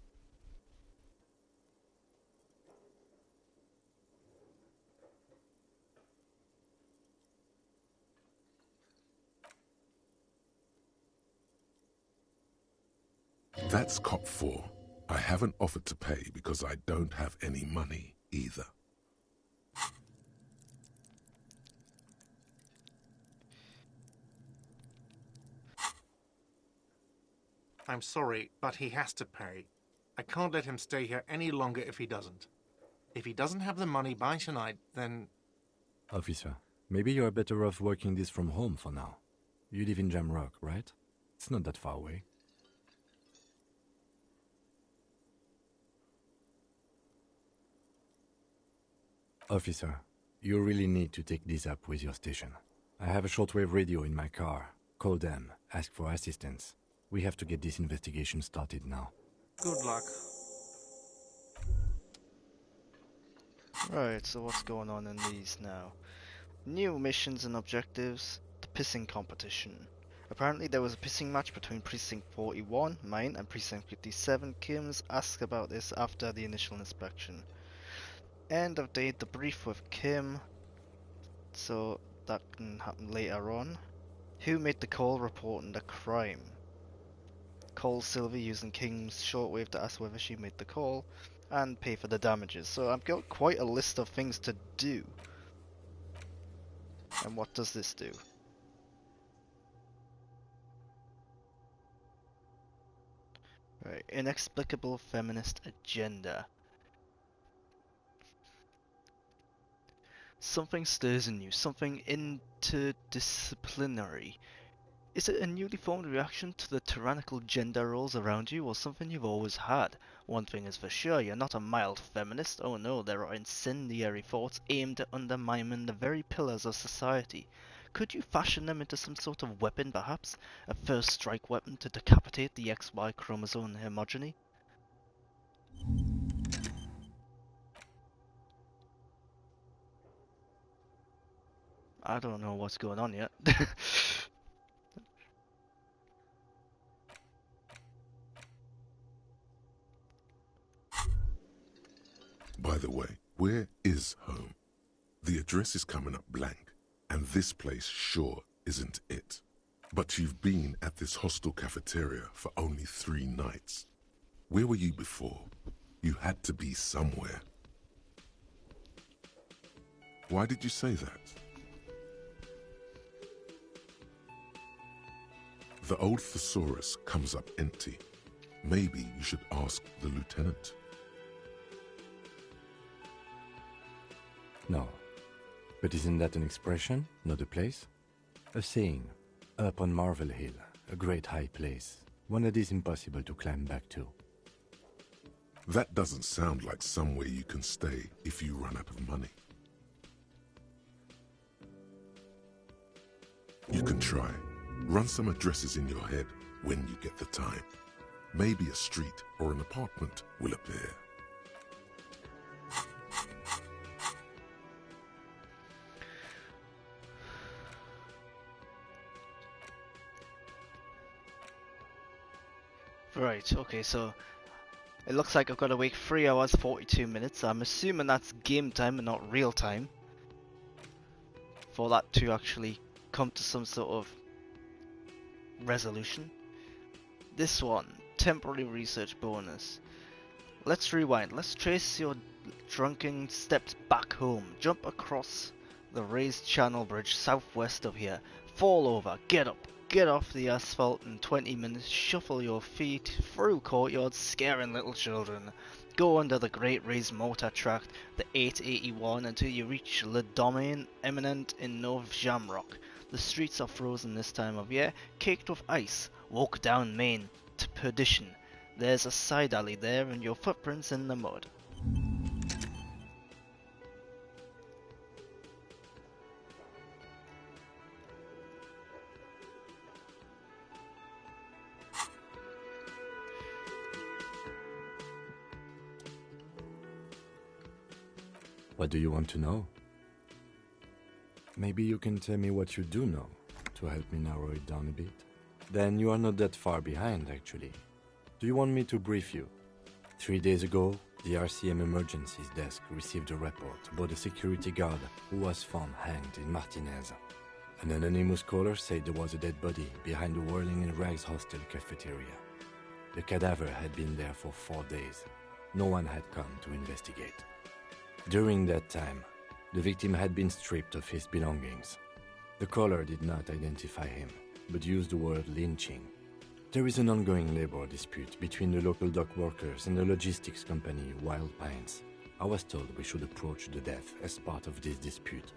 That's cop 4. I haven't offered to pay because I don't have any money either. I'm sorry, but he has to pay. I can't let him stay here any longer if he doesn't. If he doesn't have the money by tonight, then... Officer, maybe you're better off working this from home for now. You live in Jamrock, right? It's not that far away. Officer, you really need to take this up with your station. I have a shortwave radio in my car. Call them, ask for assistance. We have to get this investigation started now. Good luck. Right, so what's going on in these now? New missions and objectives. The pissing competition. Apparently there was a pissing match between Precinct 41, mine, and Precinct 57. Kim's asked about this after the initial inspection. End of day debrief with Kim. So that can happen later on. Who made the call reporting the crime? Call Sylvie using Kim's shortwave to ask whether she made the call and pay for the damages. So I've got quite a list of things to do. And what does this do? Right, inexplicable feminist agenda. Something stirs in you, something interdisciplinary. Is it a newly formed reaction to the tyrannical gender roles around you, or something you've always had? One thing is for sure, you're not a mild feminist. Oh no, there are incendiary thoughts aimed at undermining the very pillars of society. Could you fashion them into some sort of weapon, perhaps? A first strike weapon to decapitate the XY chromosome homogeny? I don't know what's going on yet. By the way, where is home? The address is coming up blank, And this place sure isn't it. But you've been at this hostel cafeteria for only 3 nights. Where were you before? You had to be somewhere. Why did you say that? The old thesaurus comes up empty. Maybe you should ask the lieutenant. No. But isn't that an expression, not a place? A saying. Up on Marvel Hill, a great high place, one that is impossible to climb back to. That doesn't sound like somewhere you can stay if you run out of money. You can try. Run some addresses in your head when you get the time. Maybe a street or an apartment will appear. Right, okay, so it looks like I've got to wait 3 hours 42 minutes. I'm assuming that's game time and not real time for that to actually come to some sort of resolution. This one, temporary research bonus. Let's rewind. Let's trace your drunken steps back home. Jump across the raised channel bridge southwest of here. Fall over. Get up. Get off the asphalt in 20 minutes. Shuffle your feet through courtyards, scaring little children. Go under the Great Raised Motor Tract, the 881, until you reach Le Domaine Eminent in Nov Jamrock. The streets are frozen this time of year, caked with ice. Walk down Main to Perdition. There's a side alley there and your footprints in the mud. What do you want to know? Maybe you can tell me what you do know, to help me narrow it down a bit. Then you are not that far behind, actually. Do you want me to brief you? 3 days ago, the RCM Emergencies Desk received a report about a security guard who was found hanged in Martinez. An anonymous caller said there was a dead body behind the Whirling in Rags hostel cafeteria. The cadaver had been there for 4 days. No one had come to investigate. During that time, the victim had been stripped of his belongings. The caller did not identify him, but used the word lynching. There is an ongoing labor dispute between the local dock workers and the logistics company Wild Pines. I was told we should approach the death as part of this dispute.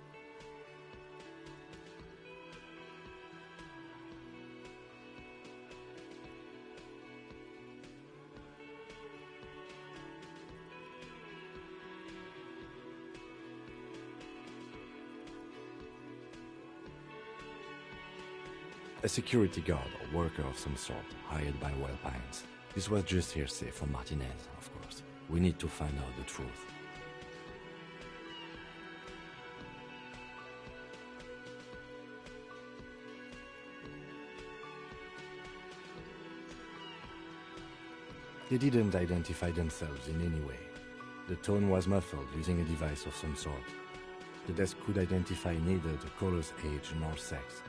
A security guard or worker of some sort, hired by Wild Pines. This was just hearsay from Martinez, of course. We need to find out the truth. They didn't identify themselves in any way. The tone was muffled using a device of some sort. The desk could identify neither the caller's age nor sex.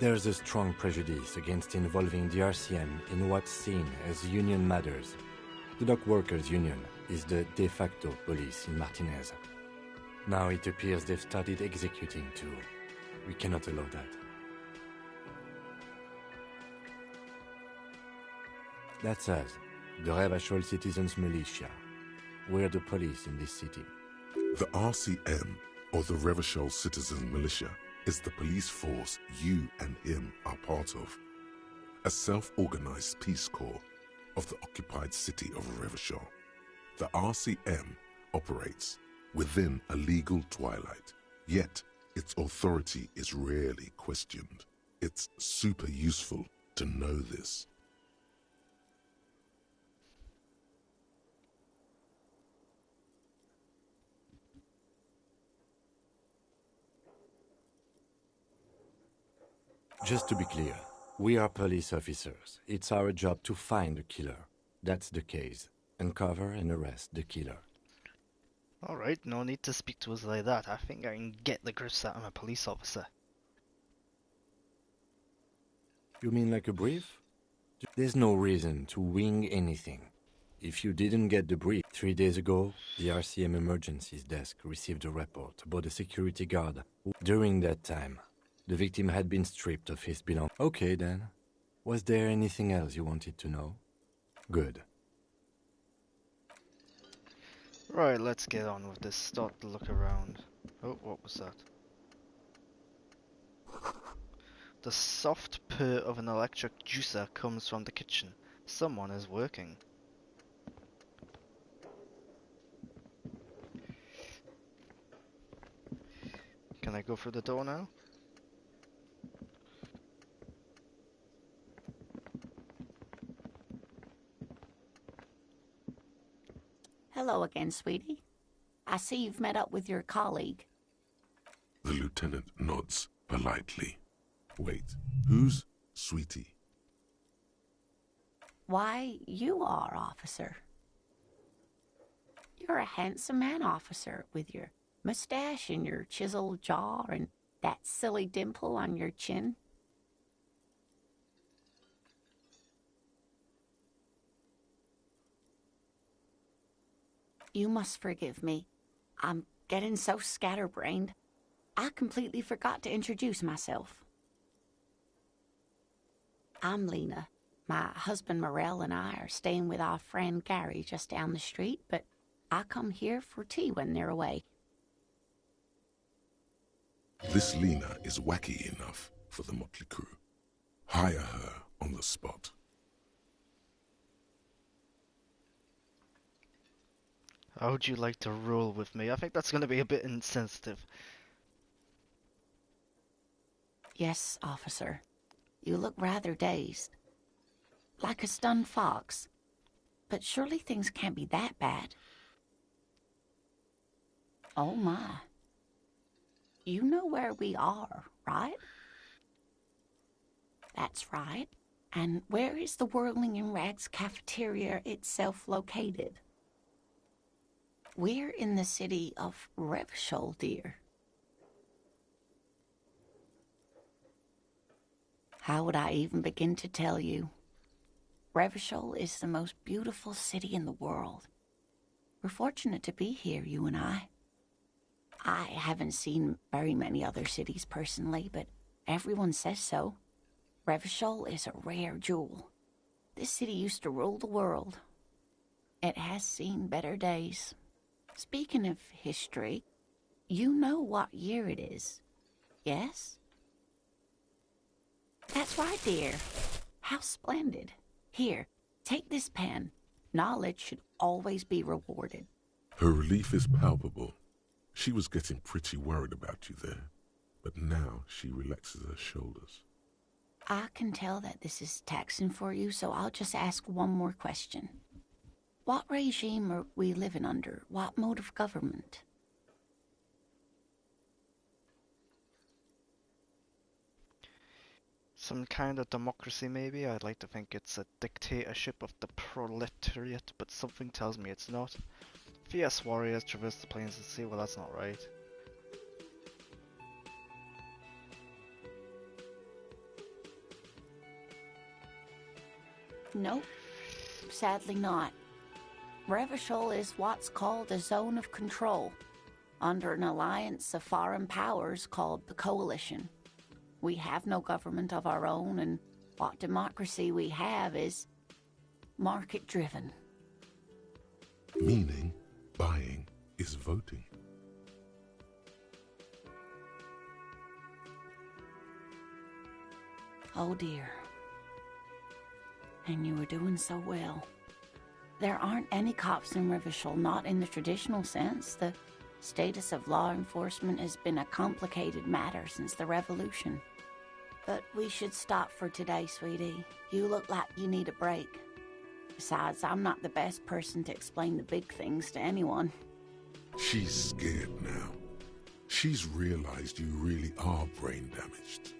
There's a strong prejudice against involving the RCM in what's seen as union matters. The dock workers' union is the de facto police in Martinez. Now it appears they've started executing too. We cannot allow that. That's us, the Revachol Citizens Militia. We're the police in this city. The RCM, or the Revachol Citizen Militia, is the police force you and him are part of. A self-organized peace corps of the occupied city of Revachol. The RCM operates within a legal twilight, yet its authority is rarely questioned. It's super useful to know this. Just to be clear, we are police officers. It's our job to find the killer. That's the case. Uncover and arrest the killer. Alright, no need to speak to us like that. I think I can get the grips that I'm a police officer. You mean like a brief? There's no reason to wing anything. If you didn't get the brief, 3 days ago, the RCM emergencies desk received a report about a security guard. During that time, the victim had been stripped of his belongings. Okay then. Was there anything else you wanted to know? Good. Right, let's get on with this. Start to look around. Oh, what was that? The soft purr of an electric juicer comes from the kitchen. Someone is working. Can I go through the door now? Hello again, sweetie. I see you've met up with your colleague. The lieutenant nods politely. Wait, who's Sweetie? Why, you are, officer. You're a handsome man, officer, with your mustache and your chiseled jaw and that silly dimple on your chin. You must forgive me. I'm getting so scatterbrained. I completely forgot to introduce myself. I'm Lena. My husband Morel and I are staying with our friend Gary just down the street, but I come here for tea when they're away. This Lena is wacky enough for the motley crew. Hire her on the spot. How would you like to roll with me? I think that's going to be a bit insensitive. Yes, officer. You look rather dazed. Like a stunned fox. But surely things can't be that bad. Oh my. You know where we are, right? That's right. And where is the Whirling in Rags cafeteria itself located? We're in the city of Revachol, dear. How would I even begin to tell you? Revachol is the most beautiful city in the world. We're fortunate to be here, you and I. I haven't seen very many other cities personally, but everyone says so. Revachol is a rare jewel. This city used to rule the world. It has seen better days. Speaking of history, you know what year it is, yes? That's right, dear. How splendid. Here, take this pen. Knowledge should always be rewarded. Her relief is palpable. She was getting pretty worried about you there, but now she relaxes her shoulders. I can tell that this is taxing for you, so I'll just ask one more question. What regime are we living under? What mode of government? Some kind of democracy, maybe? I'd like to think it's a dictatorship of the proletariat, but something tells me it's not. Fierce warriors traverse the plains and sea. Well, that's not right. Nope, sadly not. Revachol is what's called a zone of control, under an alliance of foreign powers called the Coalition. We have no government of our own, and what democracy we have is market-driven. Meaning, buying is voting. Oh dear. And you were doing so well. There aren't any cops in Revachol, not in the traditional sense. The status of law enforcement has been a complicated matter since the revolution. But we should stop for today, sweetie. You look like you need a break. Besides, I'm not the best person to explain the big things to anyone. She's scared now. She's realized you really are brain damaged.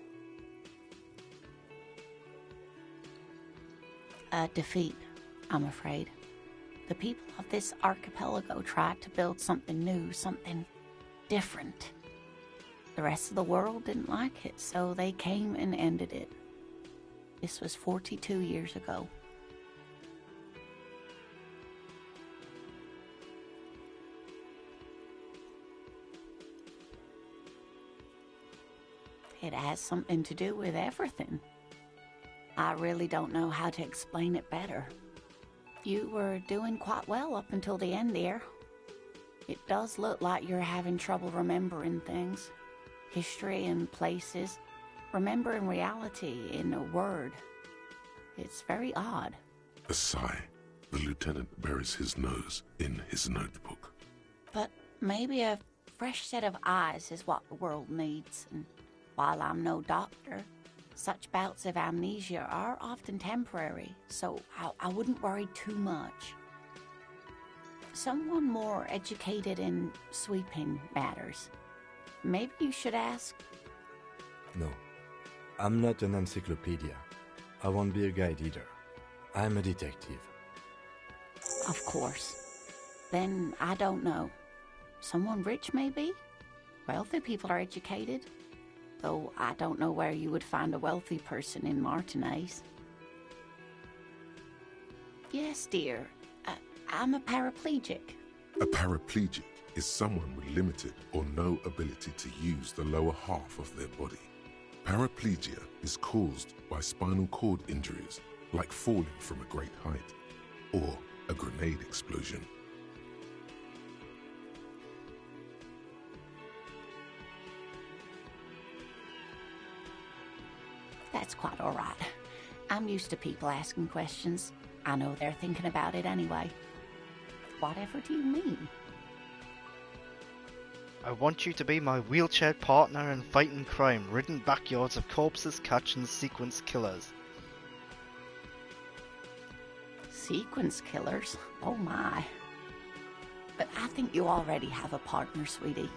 A defeat, I'm afraid. The people of this archipelago tried to build something new, something different. The rest of the world didn't like it, so they came and ended it. This was 42 years ago. It has something to do with everything. I really don't know how to explain it better. You were doing quite well up until the end there. It does look like you're having trouble remembering things. History and places. Remembering reality in a word. It's very odd. A sigh. The lieutenant buries his nose in his notebook. But maybe a fresh set of eyes is what the world needs. And while I'm no doctor, such bouts of amnesia are often temporary, so I wouldn't worry too much. Someone more educated in sweeping matters. Maybe you should ask. No, I'm not an encyclopedia. I won't be a guide either. I'm a detective. Of course. Then I don't know. Someone rich, maybe? Wealthy people are educated. Though I don't know where you would find a wealthy person in Martinez. Yes, dear. I'm a paraplegic. A paraplegic is someone with limited or no ability to use the lower half of their body. Paraplegia is caused by spinal cord injuries, like falling from a great height, or a grenade explosion. That's quite all right. I'm used to people asking questions. I know they're thinking about it anyway. Whatever do you mean? I want you to be my wheelchair partner in fighting crime, ridden backyards of corpses, catching sequence killers. Sequence killers? Oh my. But I think you already have a partner, sweetie.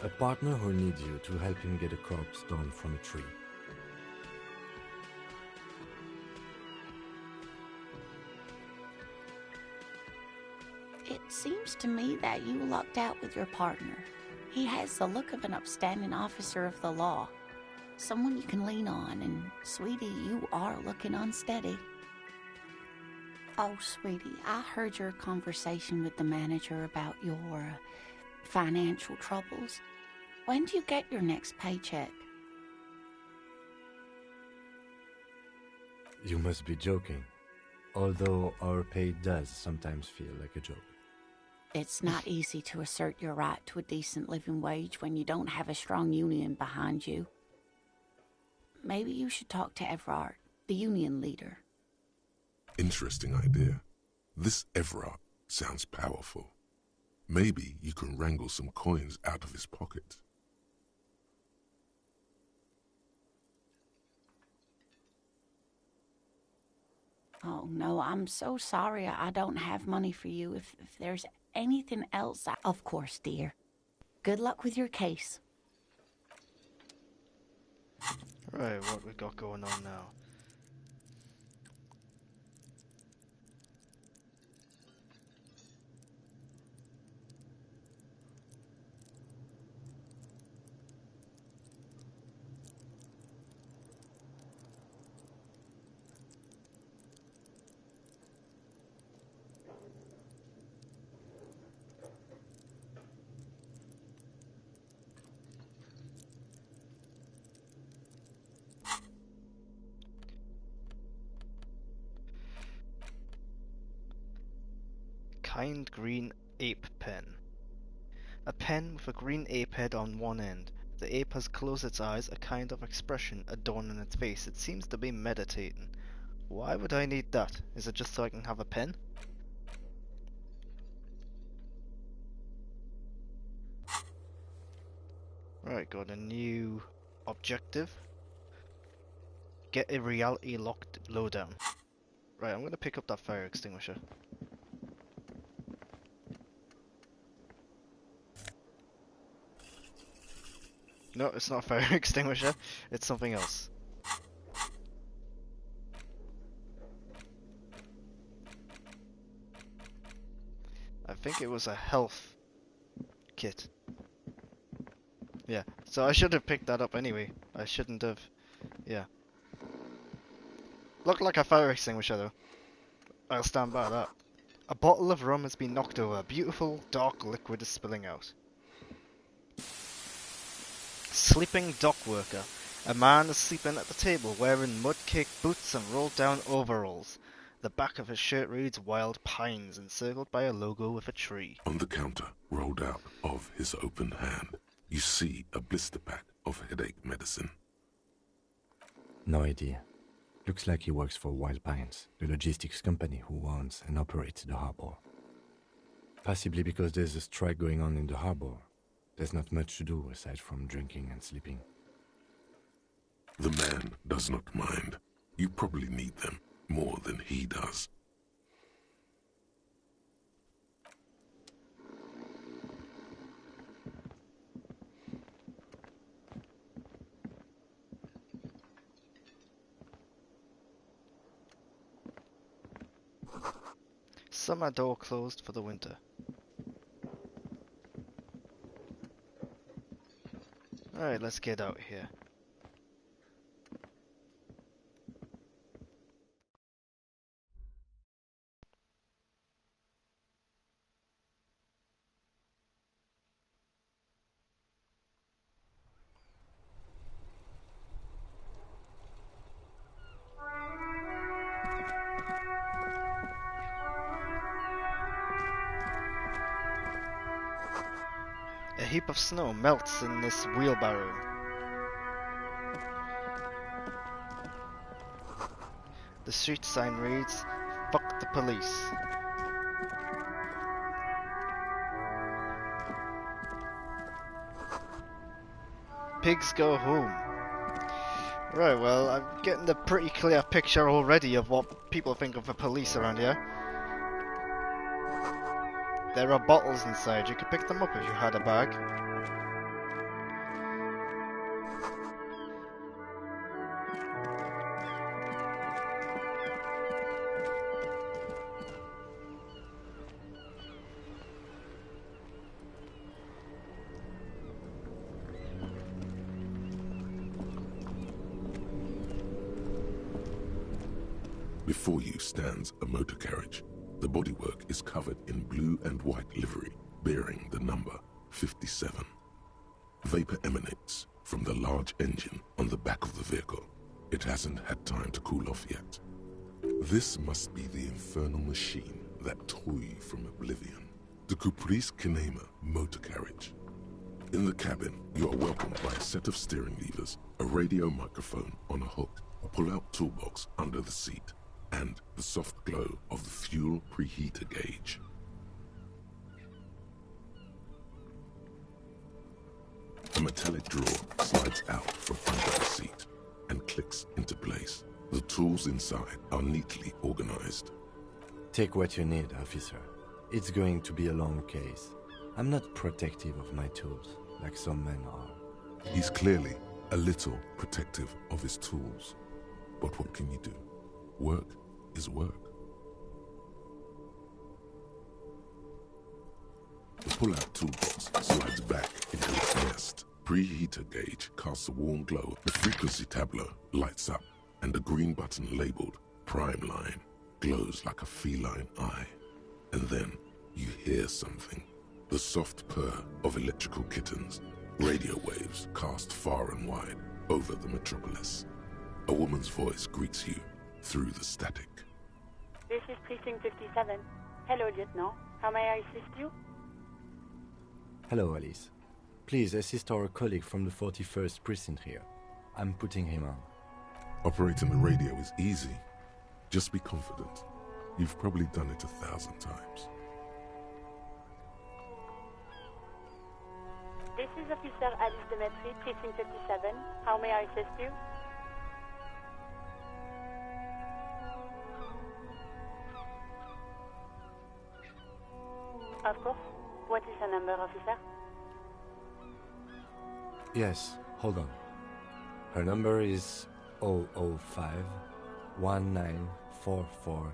A partner who needs you to help him get a corpse down from a tree. It seems to me that you lucked out with your partner. He has the look of an upstanding officer of the law. Someone you can lean on, and sweetie, you are looking unsteady. Oh, sweetie, I heard your conversation with the manager about your financial troubles. When do you get your next paycheck? You must be joking. Although our pay does sometimes feel like a joke. It's not easy to assert your right to a decent living wage when you don't have a strong union behind you. Maybe you should talk to Everard, the union leader. Interesting idea. This Everard sounds powerful. Maybe you can wrangle some coins out of his pocket. Oh, no, I'm so sorry I don't have money for you. If there's anything else, Of course, dear. Good luck with your case. Right, what we got going on now? Kind green ape pen. A pen with a green ape head on one end. The ape has closed its eyes, a kind of expression adorning its face. It seems to be meditating. Why would I need that? Is it just so I can have a pen? Right, got a new objective. Get a reality locked lowdown. Right, I'm gonna pick up that fire extinguisher. No, it's not a fire extinguisher, it's something else. I think it was a health kit. Yeah, so I should have picked that up anyway. I shouldn't have. Yeah. Looked like a fire extinguisher though. I'll stand by that. A bottle of rum has been knocked over. Beautiful, dark liquid is spilling out. Sleeping dock worker. A man is sleeping at the table wearing mud-caked boots and rolled-down overalls. The back of his shirt reads Wild Pines, encircled by a logo with a tree. On the counter, rolled out of his open hand, you see a blister pack of headache medicine. No idea. Looks like he works for Wild Pines, the logistics company who owns and operates the harbor. Possibly because there's a strike going on in the harbor. There's not much to do aside from drinking and sleeping. The man does not mind. You probably need them more than he does. Summer door closed for the winter. Alright, let's get out here. A heap of snow melts in this wheelbarrow. The street sign reads, "Fuck the police." Pigs go home. Right, well, I'm getting a pretty clear picture already of what people think of the police around here. There are bottles inside. You could pick them up if you had a bag. Before you stands a motor carriage. The bodywork is covered in blue and white livery, bearing the number 57. Vapor emanates from the large engine on the back of the vehicle. It hasn't had time to cool off yet. This must be the infernal machine that tore you from oblivion. The Caprice Kinema motor carriage. In the cabin, you are welcomed by a set of steering levers, a radio microphone on a hook, a pull-out toolbox under the seat, and the soft glow of the fuel preheater gauge. A metallic drawer slides out from under the seat and clicks into place. The tools inside are neatly organized. Take what you need, officer. It's going to be a long case. I'm not protective of my tools, like some men are. He's clearly a little protective of his tools. But what can you do? Work is work. The pull-out toolbox slides back into its nest. Preheater gauge casts a warm glow. The frequency tableau lights up, and the green button labeled Prime Line glows like a feline eye. And then you hear something. The soft purr of electrical kittens. Radio waves cast far and wide over the metropolis. A woman's voice greets you through the static. This is Precinct 57. Hello, Lieutenant. How may I assist you? Hello, Alice. Please assist our colleague from the 41st Precinct here. I'm putting him on. Operating the radio is easy. Just be confident. You've probably done it 1,000 times. This is Officer Alice Demetri, Precinct 57. How may I assist you? Of course. What is the number, officer? Yes, hold on. Her number is 005 1944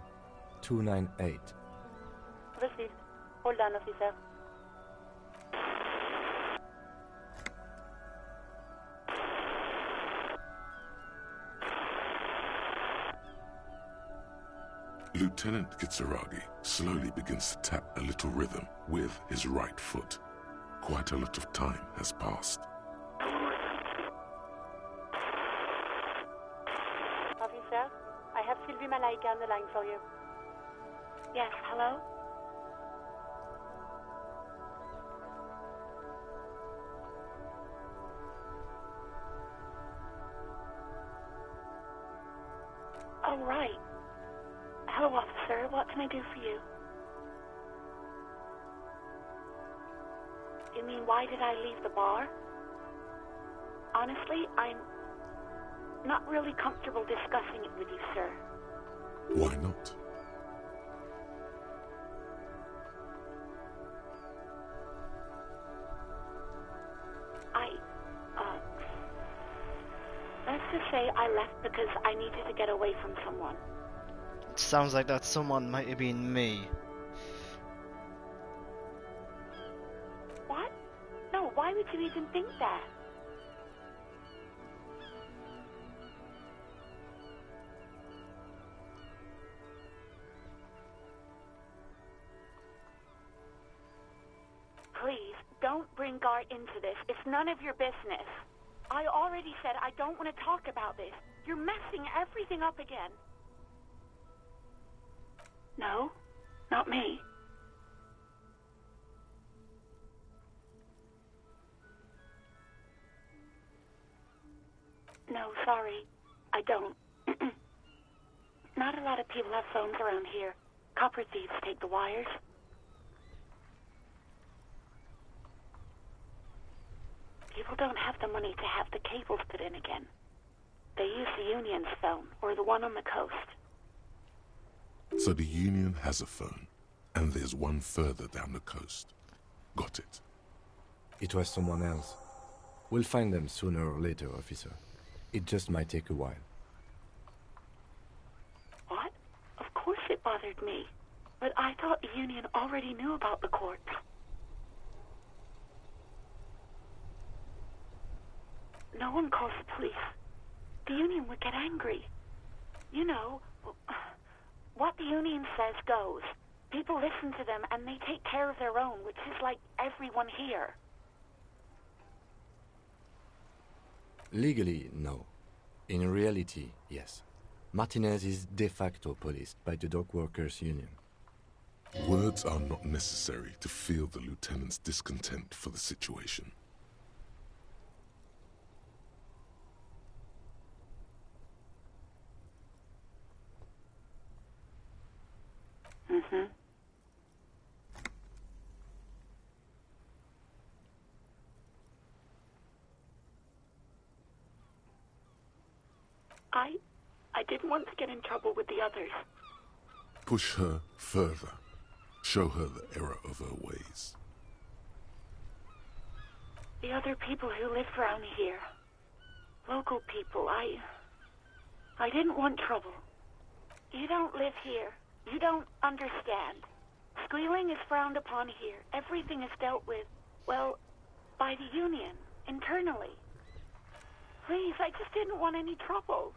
298. Received. Hold on, officer. Lieutenant Kitsuragi slowly begins to tap a little rhythm with his right foot. Quite a lot of time has passed. Officer, I have Sylvie Malaika on the line for you. Yes, hello? Oh, right. Hello, officer. What can I do for you? You mean, why did I leave the bar? Honestly, I'm not really comfortable discussing it with you, sir. Why not? Let's just say I left because I needed to get away from someone. It sounds like that someone might have been me. What? No, why would you even think that? Please, don't bring Gar into this. It's none of your business. I already said I don't want to talk about this. You're messing everything up again. No, not me. No, sorry. I don't. Not a lot of people have phones around here. Copper thieves take the wires. People don't have the money to have the cables put in again. They use the Union's phone, or the one on the coast. So the Union has a phone, and there's one further down the coast. Got it. It was someone else. We'll find them sooner or later, officer. It just might take a while. What? Of course it bothered me. But I thought the Union already knew about the corpse. No one calls the police. The Union would get angry. You know, what the Union says goes. People listen to them and they take care of their own, which is like everyone here. Legally, no. In reality, yes. Martinez is de facto policed by the Dock Workers Union. Words are not necessary to feel the lieutenant's discontent for the situation. Mm-hmm. I didn't want to get in trouble with the others. Push her further. Show her the error of her ways. The other people who live around here. Local people, I didn't want trouble. You don't live here. You don't understand. Squealing is frowned upon here. Everything is dealt with, well, by the Union, internally. Please, I just didn't want any trouble.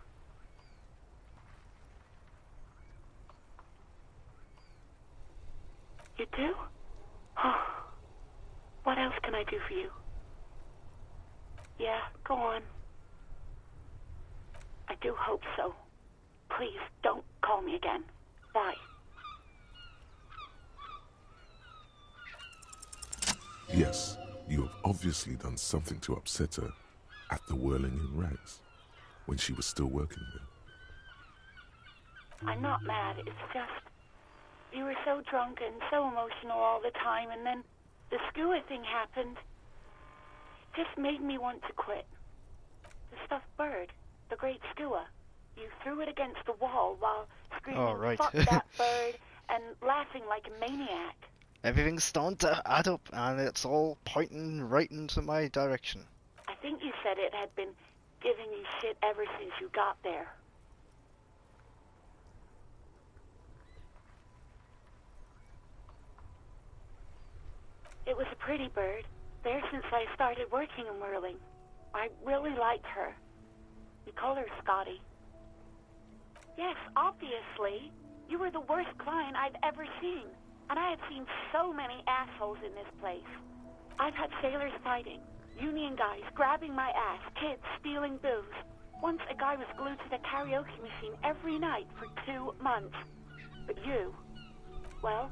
You do? Oh. What else can I do for you? Yeah, go on. I do hope so. Please, don't call me again. Bye. Yes, you have obviously done something to upset her at the Whirling in Rags, when she was still working there. I'm not mad, it's just... You were so drunk and so emotional all the time, and then the skua thing happened. It just made me want to quit. The stuffed bird, the great skua. You threw it against the wall while screaming, Oh, right. fuck that bird, and laughing like a maniac. Everything's starting to add up, and it's all pointing right into my direction. I think you said it had been giving you shit ever since you got there. It was a pretty bird, there since I started working in whirling. I really liked her. We call her Scotty. Yes, obviously. You were the worst client I've ever seen. And I have seen so many assholes in this place. I've had sailors fighting, union guys grabbing my ass, kids stealing booze. Once a guy was glued to the karaoke machine every night for 2 months. But you, well,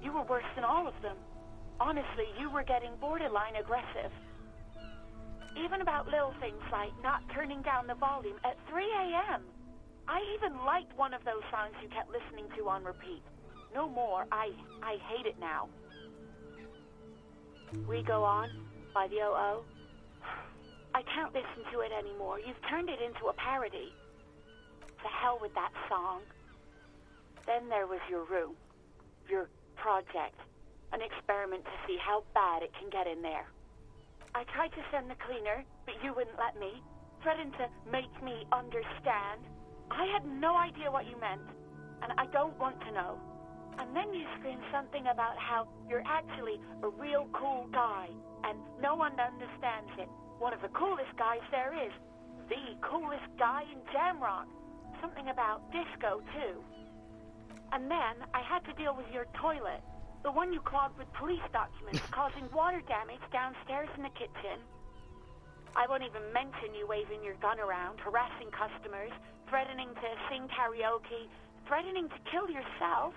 you were worse than all of them. Honestly, you were getting borderline aggressive. Even about little things like not turning down the volume at 3 a.m. I even liked one of those songs you kept listening to on repeat. No more. I hate it now. We Go On by the O.O. I can't listen to it anymore. You've turned it into a parody. To hell with that song. Then there was your room. Your project. An experiment to see how bad it can get in there. I tried to send the cleaner, but you wouldn't let me. Threatened to make me understand. I had no idea what you meant, and I don't want to know. And then you screamed something about how you're actually a real cool guy, and no one understands it. One of the coolest guys there is. The coolest guy in Jamrock. Something about disco, too. And then I had to deal with your toilet. The one you clogged with police documents, causing water damage downstairs in the kitchen. I won't even mention you waving your gun around, harassing customers, threatening to sing karaoke, threatening to kill yourself.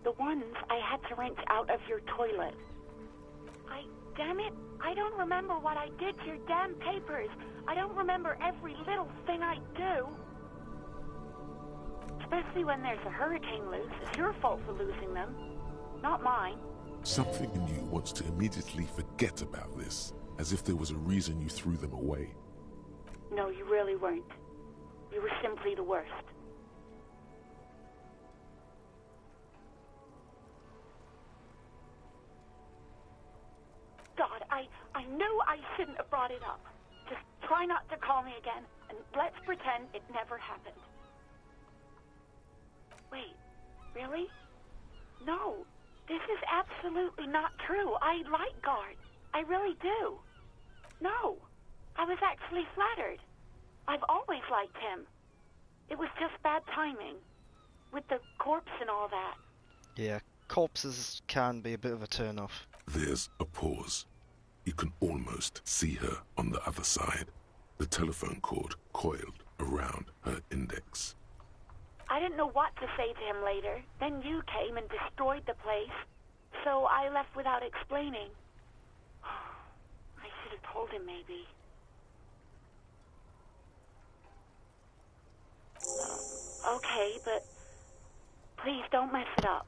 The ones I had to wrench out of your toilet. Damn it, I don't remember what I did to your damn papers. I don't remember every little thing I do. Especially when there's a hurricane loose. It's your fault for losing them, not mine. Something in you wants to immediately forget about this, as if there was a reason you threw them away. No, you really weren't. You were simply the worst. God, I knew I shouldn't have brought it up. Just try not to call me again, and let's pretend it never happened. Wait, really? No, this is absolutely not true. I like Guard. I really do. No, I was actually flattered. I've always liked him. It was just bad timing. With the corpse and all that. Yeah, corpses can be a bit of a turn-off. There's a pause. You can almost see her on the other side. The telephone cord coiled around her index. I didn't know what to say to him later. Then you came and destroyed the place. So I left without explaining. I should have told him, maybe. Okay, but please don't mess it up.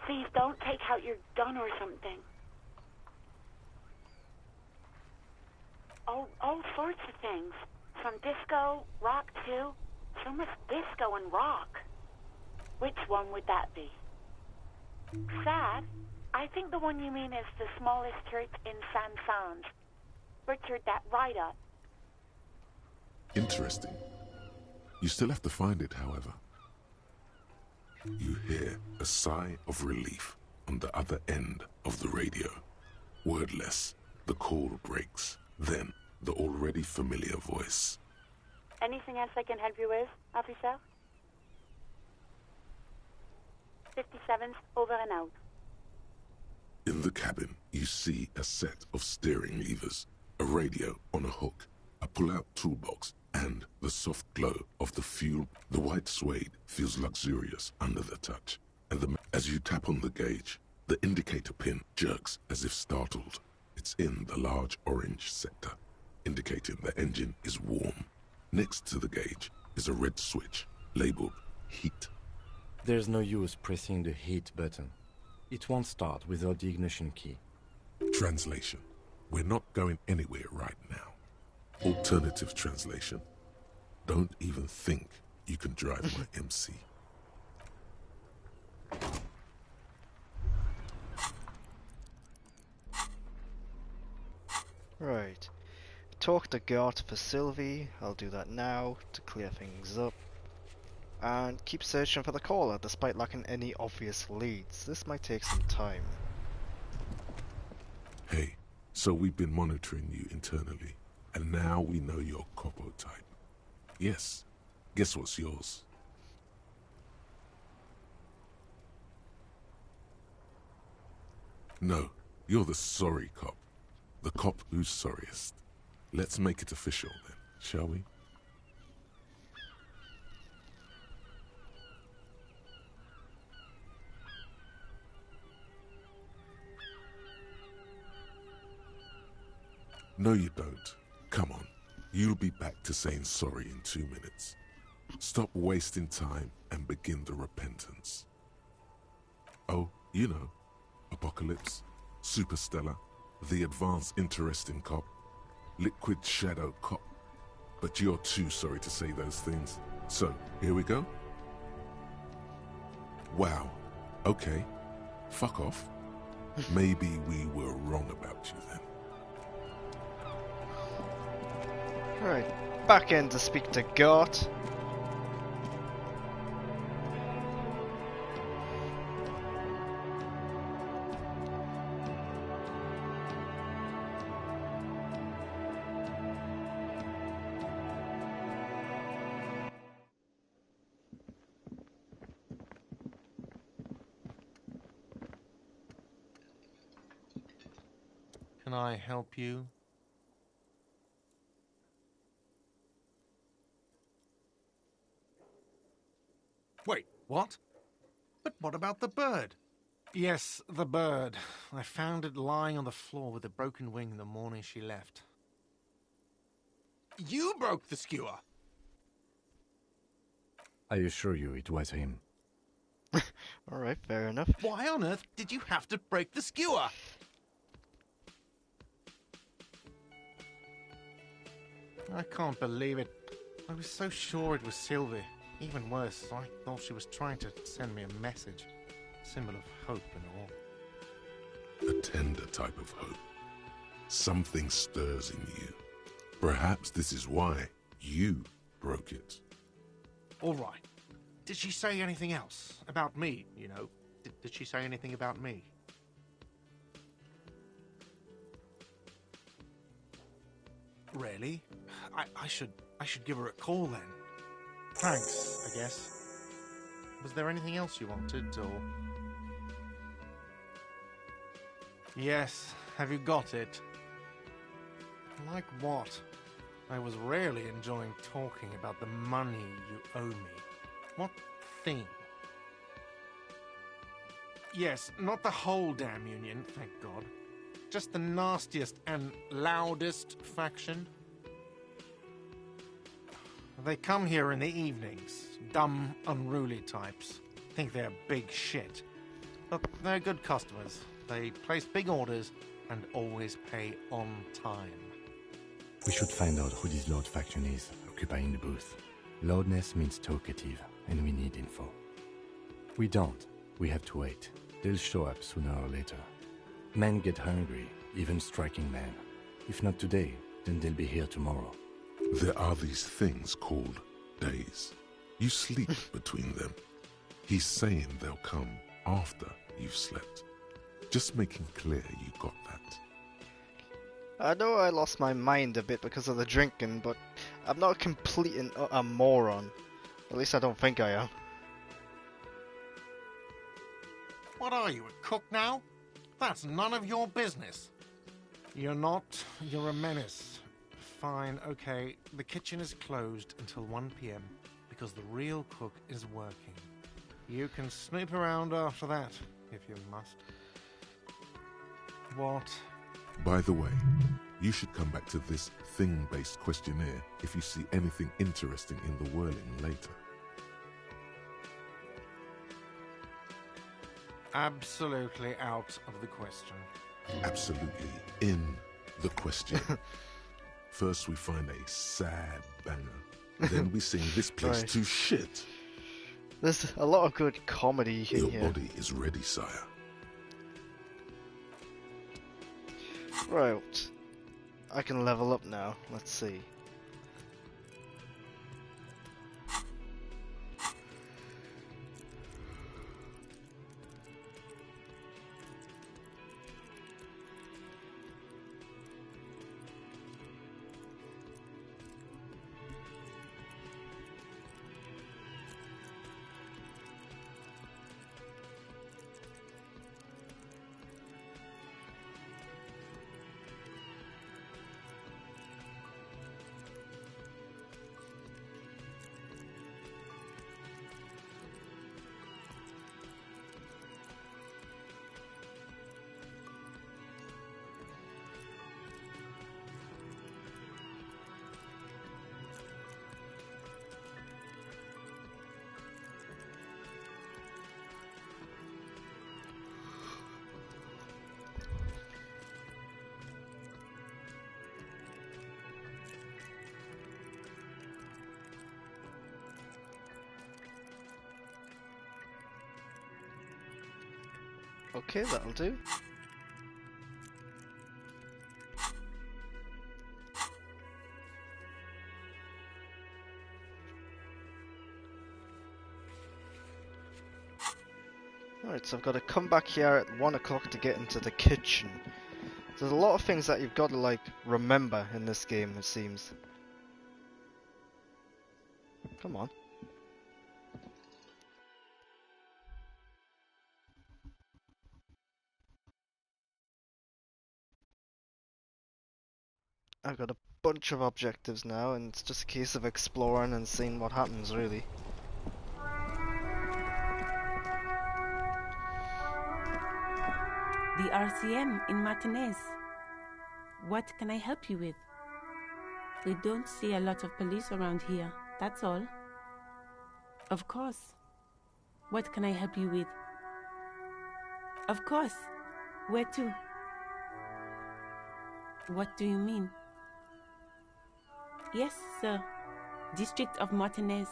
Please don't take out your gun or something. All sorts of things. From disco, rock too. So much disco and rock. Which one would that be? Sad? I think the one you mean is the smallest church in San Sans. Richard, that write-up. Interesting. You still have to find it, however. You hear a sigh of relief on the other end of the radio. Wordless, the call breaks. Then, the already familiar voice. Anything else I can help you with, officer? 57's over and out. In the cabin, you see a set of steering levers, a radio on a hook, a pull-out toolbox, and the soft glow of the fuel. The white suede feels luxurious under the touch, and as you tap on the gauge, the indicator pin jerks as if startled. It's in the large orange sector, indicating the engine is warm. Next to the gauge is a red switch, labeled heat. There's no use pressing the heat button. It won't start without the ignition key. Translation. We're not going anywhere right now. Alternative translation. Don't even think you can drive my MC. Right. Talk to Gart for Sylvie. I'll do that now to clear things up. And keep searching for the caller despite lacking any obvious leads. This might take some time. Hey, so we've been monitoring you internally, and now we know your Copo type. Yes, guess what's yours? No, you're the sorry cop. The cop who's sorriest. Let's make it official then, shall we? No, you don't. Come on. You'll be back to saying sorry in 2 minutes. Stop wasting time and begin the repentance. Oh, you know. Apocalypse, Superstellar, the advanced interesting cop, liquid shadow cop. But you're too sorry to say those things. So, here we go? Wow. Okay. Fuck off. Maybe we were wrong about you then. Right, back in to speak to Gort. Can I help you? Wait, what? But what about the bird? Yes, the bird. I found it lying on the floor with a broken wing the morning she left. You broke the skewer! I assure you it was him. Alright, fair enough. Why on earth did you have to break the skewer? I can't believe it. I was so sure it was Sylvie. Even worse, I thought she was trying to send me a message. A symbol of hope and all. A tender type of hope. Something stirs in you. Perhaps this is why you broke it. All right. Did she say anything else? About me, you know? Did she say anything about me? Really? I should give her a call then. Thanks, I guess. Was there anything else you wanted, or...? Yes, have you got it? Like what? I was really enjoying talking about the money you owe me. What thing? Yes, not the whole damn union, thank God. Just the nastiest and loudest faction. They come here in the evenings. Dumb, unruly types. Think they're big shit. But they're good customers. They place big orders and always pay on time. We should find out who this Lord faction is, occupying the booth. Loudness means talkative, and we need info. We don't. We have to wait. They'll show up sooner or later. Men get hungry, even striking men. If not today, then they'll be here tomorrow. There are these things called days. You sleep between them. He's saying they'll come after you've slept. Just making clear you got that. I know I lost my mind a bit because of the drinking, but I'm not a complete and utter moron. At least I don't think I am. What are you, a cook now? That's none of your business. You're not. You're a menace. Fine, okay. The kitchen is closed until 1 p.m. because the real cook is working. You can snoop around after that, if you must. What? By the way, you should come back to this thing-based questionnaire if you see anything interesting in the whirling later. Absolutely out of the question. Absolutely in the question. First we find a sad banger. Then we sing this place Right. to shit. There's a lot of good comedy in Your here. body is ready, sire. Right. I can level up now. Let's see. Okay, that'll do. Alright, so I've got to come back here at 1 o'clock to get into the kitchen. There's a lot of things that you've got to, like, remember in this game, it seems. Come on. I've got a bunch of objectives now, and it's just a case of exploring and seeing what happens, really. The RCM in Martinez. What can I help you with? We don't see a lot of police around here, that's all. Of course. What can I help you with? Of course. Where to? What do you mean? Yes, sir. District of Martinez.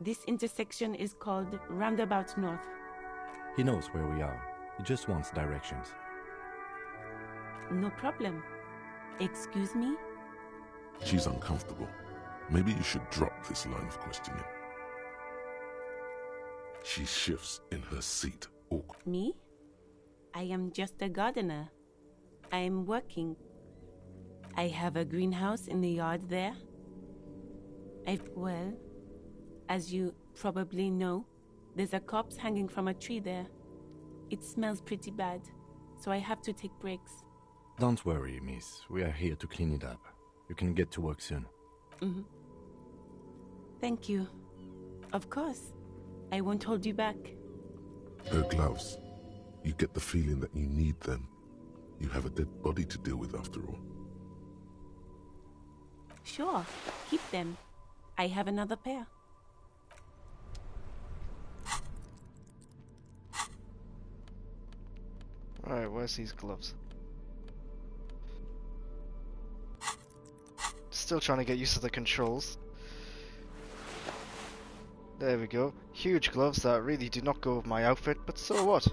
This intersection is called Roundabout North. He knows where we are. He just wants directions. No problem. Excuse me? She's uncomfortable. Maybe you should drop this line of questioning. She shifts in her seat. Awkward. Me? I am just a gardener. I am working. I have a greenhouse in the yard there. Well, as you probably know, there's a corpse hanging from a tree there. It smells pretty bad, so I have to take breaks. Don't worry, miss. We are here to clean it up. You can get to work soon. Mm-hmm. Thank you. Of course. I won't hold you back. Her gloves. You get the feeling that you need them. You have a dead body to deal with after all. Sure. Keep them. I have another pair. Alright, where's these gloves? Still trying to get used to the controls. There we go. Huge gloves that really do not go with my outfit, but so what?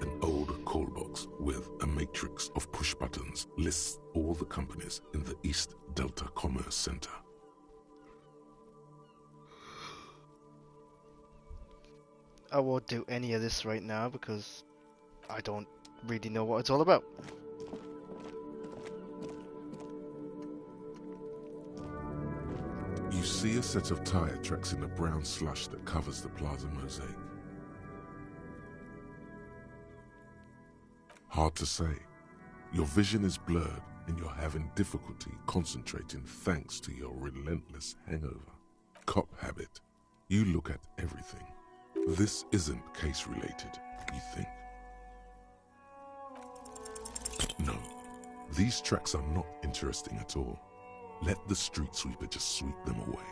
An old call box with a matrix of push buttons lists all the companies in the East Delta Commerce Center. I won't do any of this right now because I don't really know what it's all about. You see a set of tire tracks in the brown slush that covers the plaza mosaic. Hard to say. Your vision is blurred and you're having difficulty concentrating thanks to your relentless hangover. Cop habit. You look at everything. This isn't case related, you think. No, these tracks are not interesting at all. Let the street sweeper just sweep them away.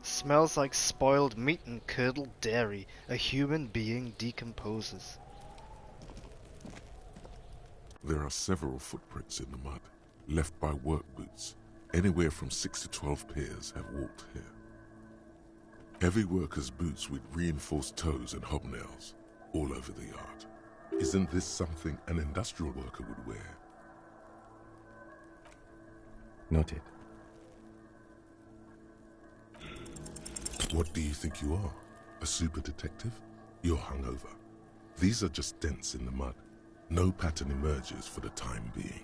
Smells like spoiled meat and curdled dairy. A human being decomposes. There are several footprints in the mud, left by work boots. Anywhere from 6 to 12 pairs have walked here. Heavy workers' boots with reinforced toes and hobnails, all over the yard. Isn't this something an industrial worker would wear? Noted. What do you think you are? A super detective? You're hungover. These are just dents in the mud. No pattern emerges for the time being.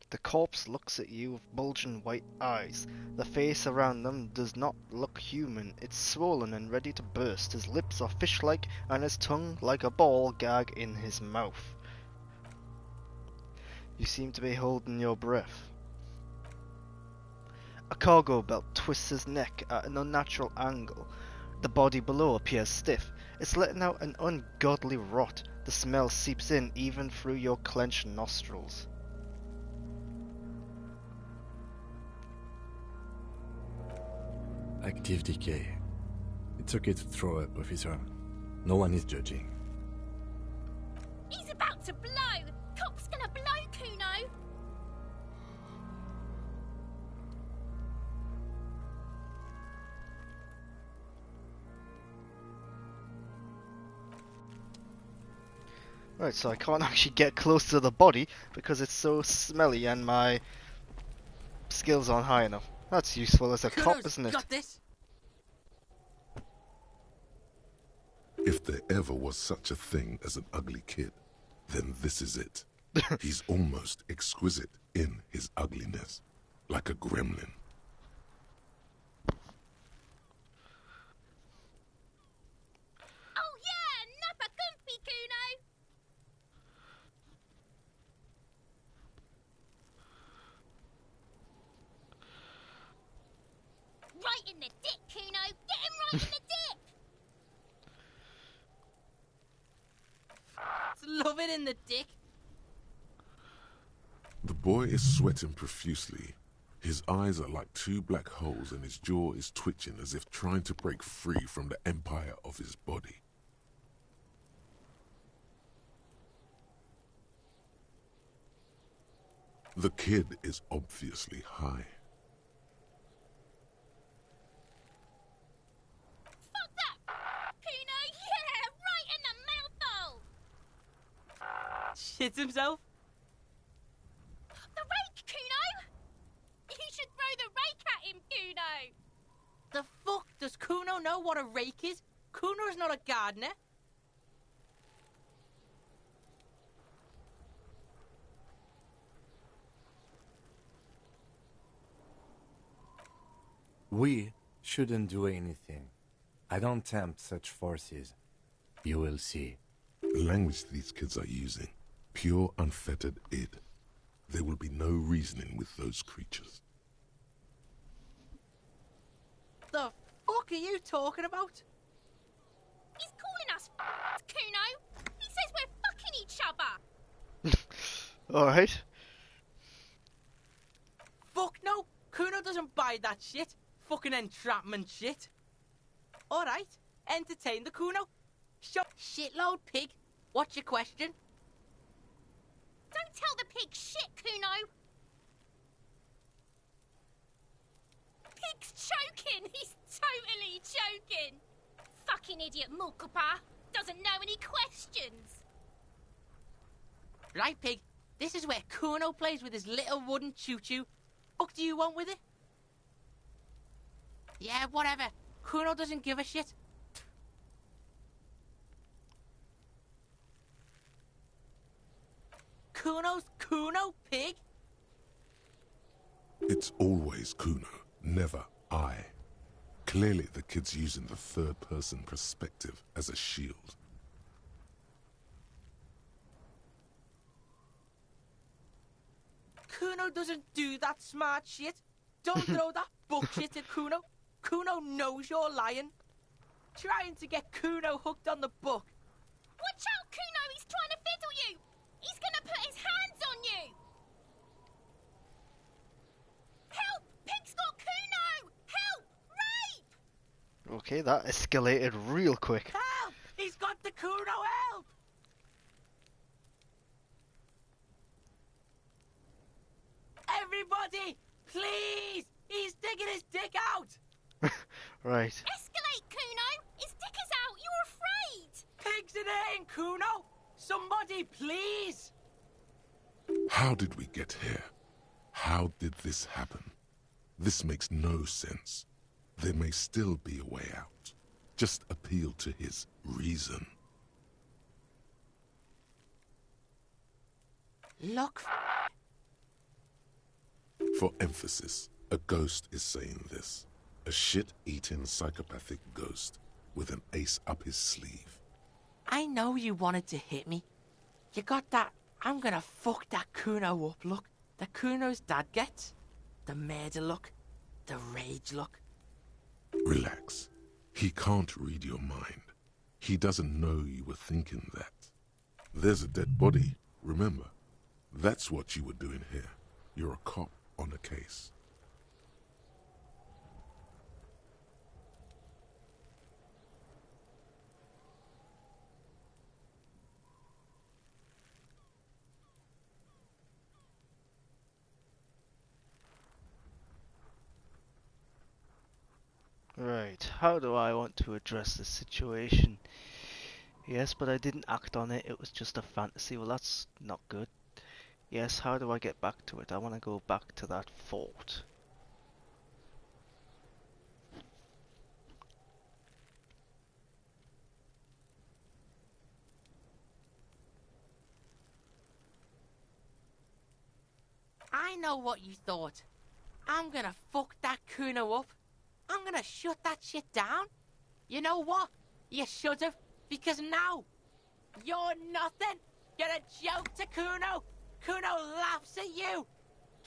The corpse looks at you with bulging white eyes. The face around them does not look human. It's swollen and ready to burst. His lips are fish-like and his tongue like a ball gag in his mouth. You seem to be holding your breath. A cargo belt twists his neck at an unnatural angle. The body below appears stiff. It's letting out an ungodly rot. The smell seeps in even through your clenched nostrils. Active decay. It's okay to throw up, officer. No one is judging. He's about to blow! Cop's gonna blow, Kuno! Right, so I can't actually get close to the body because it's so smelly and my skills aren't high enough. That's useful as a cop, isn't it? Got this? If there ever was such a thing as an ugly kid, then this is it. He's almost exquisite in his ugliness, like a gremlin. Oh yeah! Nappa comfy, Kuno! Right in the dick, Kuno! Get him right in the dick! Love it in the dick. The boy is sweating profusely. His eyes are like two black holes and his jaw is twitching as if trying to break free from the empire of his body. The kid is obviously high. Fuck that! Kuno, yeah! Right in the mouthhole! Shits himself. The rake, Kuno! You should throw the rake at him, Kuno! The fuck? Does Kuno know what a rake is? Kuno's not a gardener. We shouldn't do anything. I don't tempt such forces. You will see. The language these kids are using, pure unfettered id. There will be no reasoning with those creatures. The fuck are you talking about? He's calling us Kuno! He says we're fucking each other! Alright. Fuck no! Kuno doesn't buy that shit. Fucking entrapment shit. Alright, entertain the Kuno. Shitload pig. What's your question? Don't tell the pig shit, Kuno! Pig's choking! He's totally choking! Fucking idiot Mulkapa! Doesn't know any questions! Right, pig. This is where Kuno plays with his little wooden choo-choo. Fuck do you want with it? Yeah, whatever. Kuno doesn't give a shit. Kuno's Kuno, pig? It's always Kuno, never I. Clearly the kid's using the third-person perspective as a shield. Kuno doesn't do that smart shit. Don't throw that bullshit at Kuno. Kuno knows you're lying. Trying to get Kuno hooked on the book. Watch out, Kuno! He's trying to fiddle you! He's gonna put his hands on you! Help! Pig's got Kuno! Help! Rape! Okay, that escalated real quick. Help! He's got the Kuno, help! Everybody, please! He's digging his dick out! Right. Escalate, Kuno! His dick is out! You're afraid! Pigs in eating, Kuno! Somebody, please! How did we get here? How did this happen? This makes no sense. There may still be a way out. Just appeal to his reason. Look. For emphasis, a ghost is saying this. A shit-eating psychopathic ghost with an ace up his sleeve. I know you wanted to hit me. You got that I'm gonna fuck that Kuno up look that Kuno's dad gets. The murder look. The rage look. Relax. He can't read your mind. He doesn't know you were thinking that. There's a dead body, remember? That's what you were doing here. You're a cop on a case. Right, how do I want to address this situation? Yes, but I didn't act on it, it was just a fantasy. Well, that's not good. Yes, how do I get back to it? I want to go back to that fort. I know what you thought. I'm gonna fuck that Kuno up. I'm gonna shut that shit down. You know what? You should've, because now you're nothing. You're a joke to Kuno. Kuno laughs at you.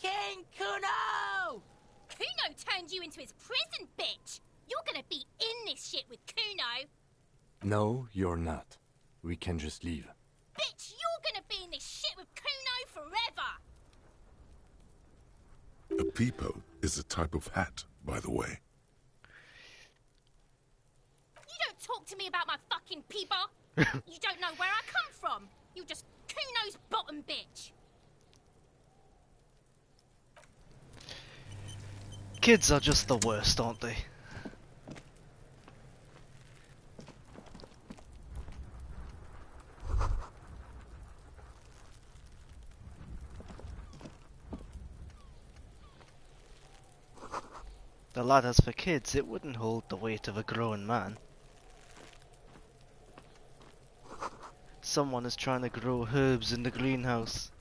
King Kuno! Kuno turned you into his prison, bitch! You're gonna be in this shit with Kuno! No, you're not. We can just leave. Bitch, you're gonna be in this shit with Kuno forever! A peepo is a type of hat, by the way. You don't talk to me about my fucking peeper! You don't know where I come from! You're just Kuno's bottom bitch! Kids are just the worst, aren't they? The ladders for kids, it wouldn't hold the weight of a grown man. Someone is trying to grow herbs in the greenhouse.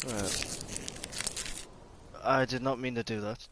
Well, I did not mean to do that.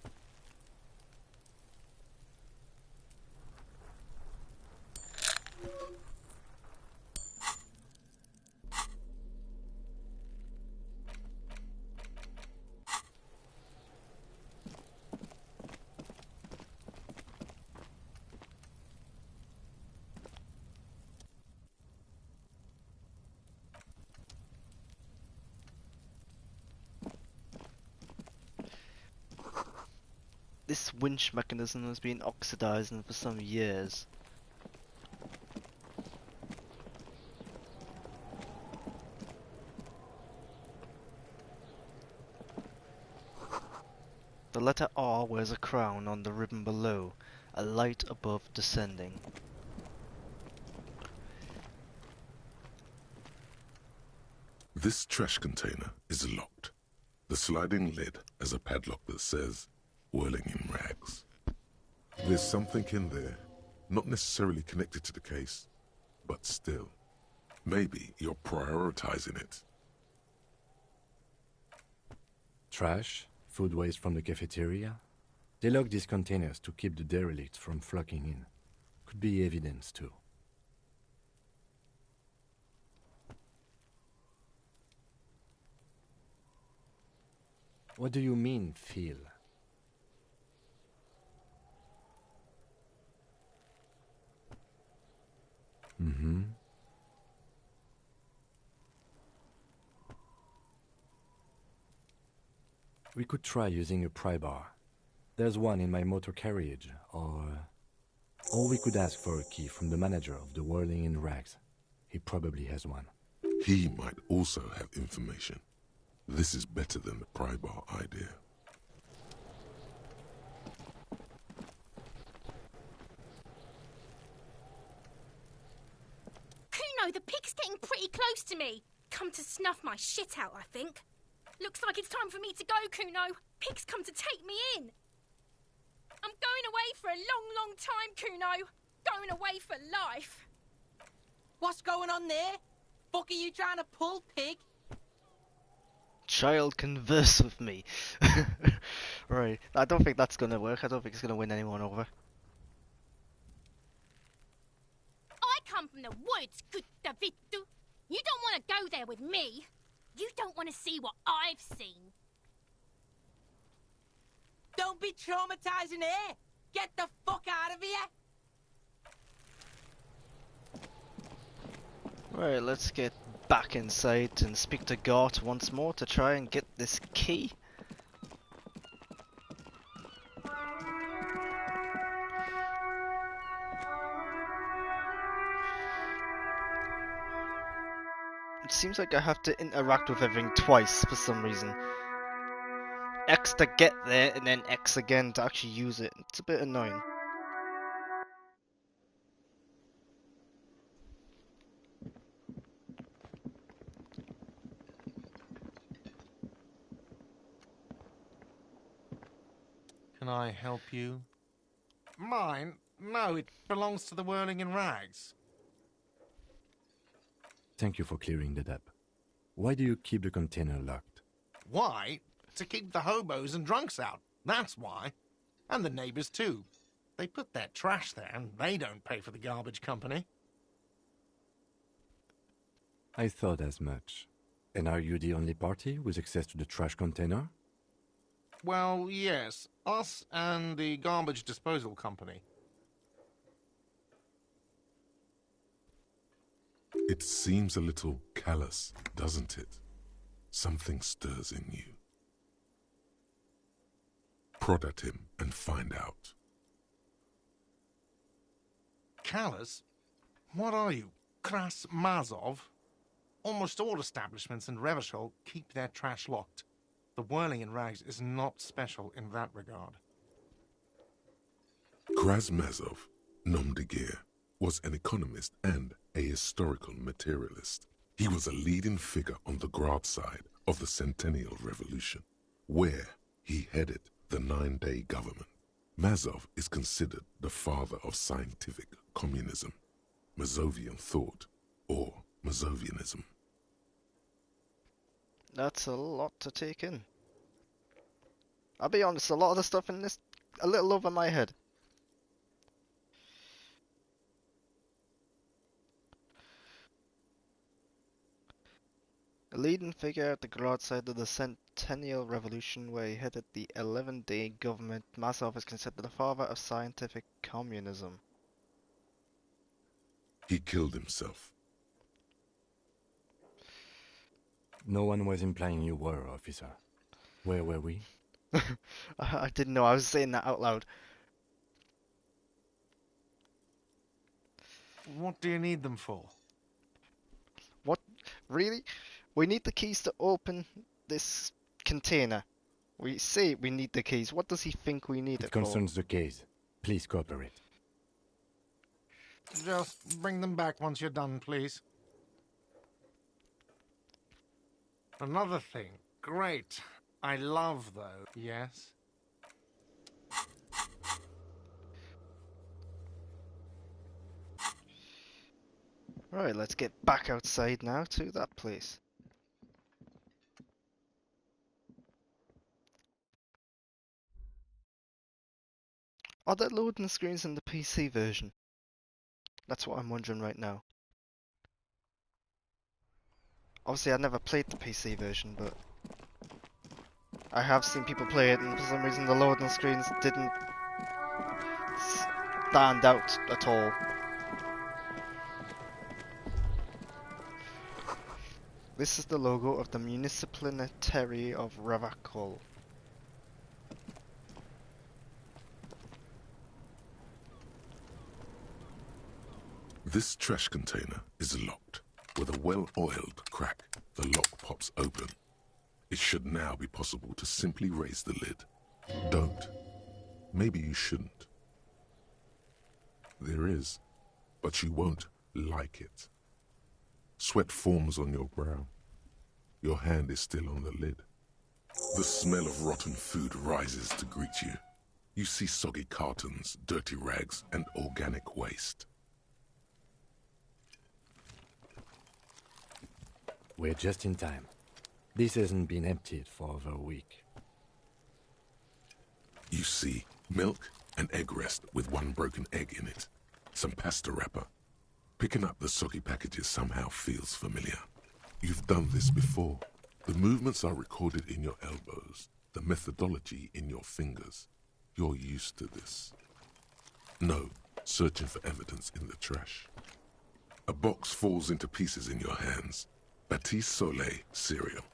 This winch mechanism has been oxidizing for some years. The letter R wears a crown on the ribbon below, a light above descending. This trash container is locked. The sliding lid has a padlock that says, "Whirling in rags." There's something in there, not necessarily connected to the case, but still. Maybe you're prioritizing it. Trash, food waste from the cafeteria. They lock these containers to keep the derelicts from flocking in. Could be evidence too. What do you mean, feel? Mm-hmm. We could try using a pry bar. There's one in my motor carriage, or we could ask for a key from the manager of the Whirling in Rags. He probably has one. He might also have information. This is better than the pry bar idea. Kuno, the pig's getting pretty close to me. Come to snuff my shit out, I think. Looks like it's time for me to go, Kuno. Pig's come to take me in. I'm going away for a long, long time, Kuno. Going away for life. What's going on there? Fuck are you trying to pull, pig? Child, converse with me. Right, I don't think that's gonna work. I don't think it's gonna win anyone over. I come from the woods, good Davidu. You don't want to go there with me. You don't want to see what I've seen. Don't be traumatizing here! Get the fuck out of here! Right, let's get back inside and speak to Gort once more to try and get this key. It seems like I have to interact with everything twice for some reason. X to get there and then X again to actually use it. It's a bit annoying. Can I help you? Mine? No, it belongs to the Whirling in Rags. Thank you for clearing that up. Why do you keep the container locked? Why? To keep the hobos and drunks out. That's why. And the neighbors too. They put their trash there and they don't pay for the garbage company. I thought as much. And are you the only party with access to the trash container? Well, yes. Us and the garbage disposal company. It seems a little callous, doesn't it? Something stirs in you. Prod at him and find out. Callous? What are you? Kras Mazov? Almost all establishments in Revachol keep their trash locked. The Whirling in Rags is not special in that regard. Krasmazov, nom de guerre, was an economist and a historical materialist. He was a leading figure on the Grad side of the Centennial Revolution, where he headed the 9-day government. Mazov is considered the father of scientific communism, Mazovian thought, or Mazovianism. That's a lot to take in. I'll be honest, a lot of the stuff in this, a little over my head. A leading figure at the Grad side of the Centennial Revolution, where he headed the 11-day government, Mazov is considered the father of scientific communism. He killed himself. No one was implying you were, officer. Where were we? I didn't know I was saying that out loud. What do you need them for? What? Really? We need the keys to open this container. We say we need the keys. What does he think we need it It concerns the case. Please cooperate. Just bring them back once you're done, please. Another thing. Great. I love, though. Yes? Right, let's get back outside now to that place. Are there loading screens in the PC version? That's what I'm wondering right now. Obviously, I never played the PC version, but I have seen people play it, and for some reason the loading screens didn't stand out at all. This is the logo of the Municipality of Revachol. This trash container is locked. With a well-oiled crack, the lock pops open. It should now be possible to simply raise the lid. Don't. Maybe you shouldn't. There is, but you won't like it. Sweat forms on your brow. Your hand is still on the lid. The smell of rotten food rises to greet you. You see soggy cartons, dirty rags, and organic waste. We're just in time. This hasn't been emptied for over a week. You see milk and egg rest with one broken egg in it. Some pasta wrapper. Picking up the soggy packages somehow feels familiar. You've done this before. The movements are recorded in your elbows. the methodology in your fingers. You're used to this. No, searching for evidence in the trash. A box falls into pieces in your hands. Batiste Soleil cereal.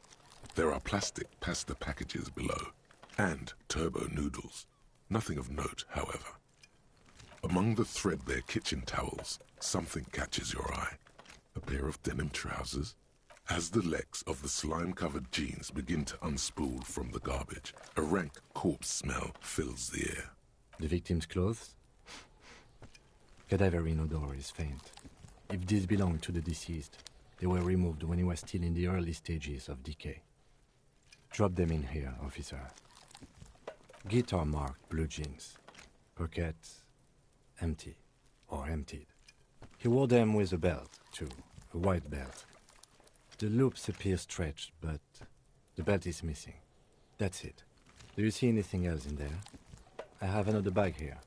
There are plastic pasta packages below, and turbo noodles. Nothing of note, however. Among the threadbare kitchen towels, something catches your eye. A pair of denim trousers. As the legs of the slime-covered jeans begin to unspool from the garbage, a rank corpse smell fills the air. The victim's clothes? Cadaverine odor is faint. If these belong to the deceased, they were removed when he was still in the early stages of decay. Drop them in here, officer. Guitar-marked blue jeans. Pockets empty, or emptied. He wore them with a belt, too, a white belt. The loops appear stretched, but the belt is missing. That's it. Do you see anything else in there? I have another bag here.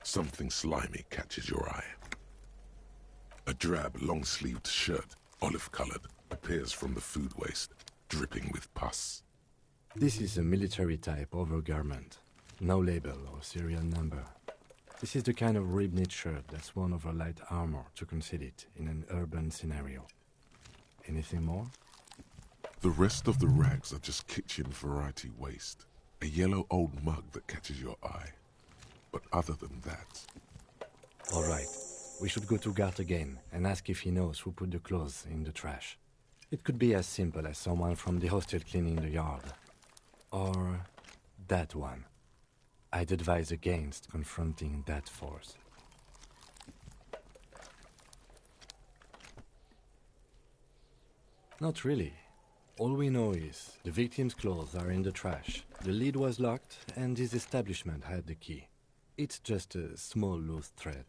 Something slimy catches your eye. A drab, long-sleeved shirt, olive-colored, appears from the food waste, dripping with pus. This is a military-type overgarment. No label or serial number. This is the kind of rib-knit shirt that's worn over light armor to conceal it in an urban scenario. Anything more? The rest of the rags are just kitchen variety waste. A yellow old mug that catches your eye. But other than that... All right. We should go to Gart again and ask if he knows who put the clothes in the trash. It could be as simple as someone from the hostel cleaning the yard. Or that one. I'd advise against confronting that force. Not really. All we know is the victim's clothes are in the trash, the lid was locked, and his establishment had the key. It's just a small loose thread.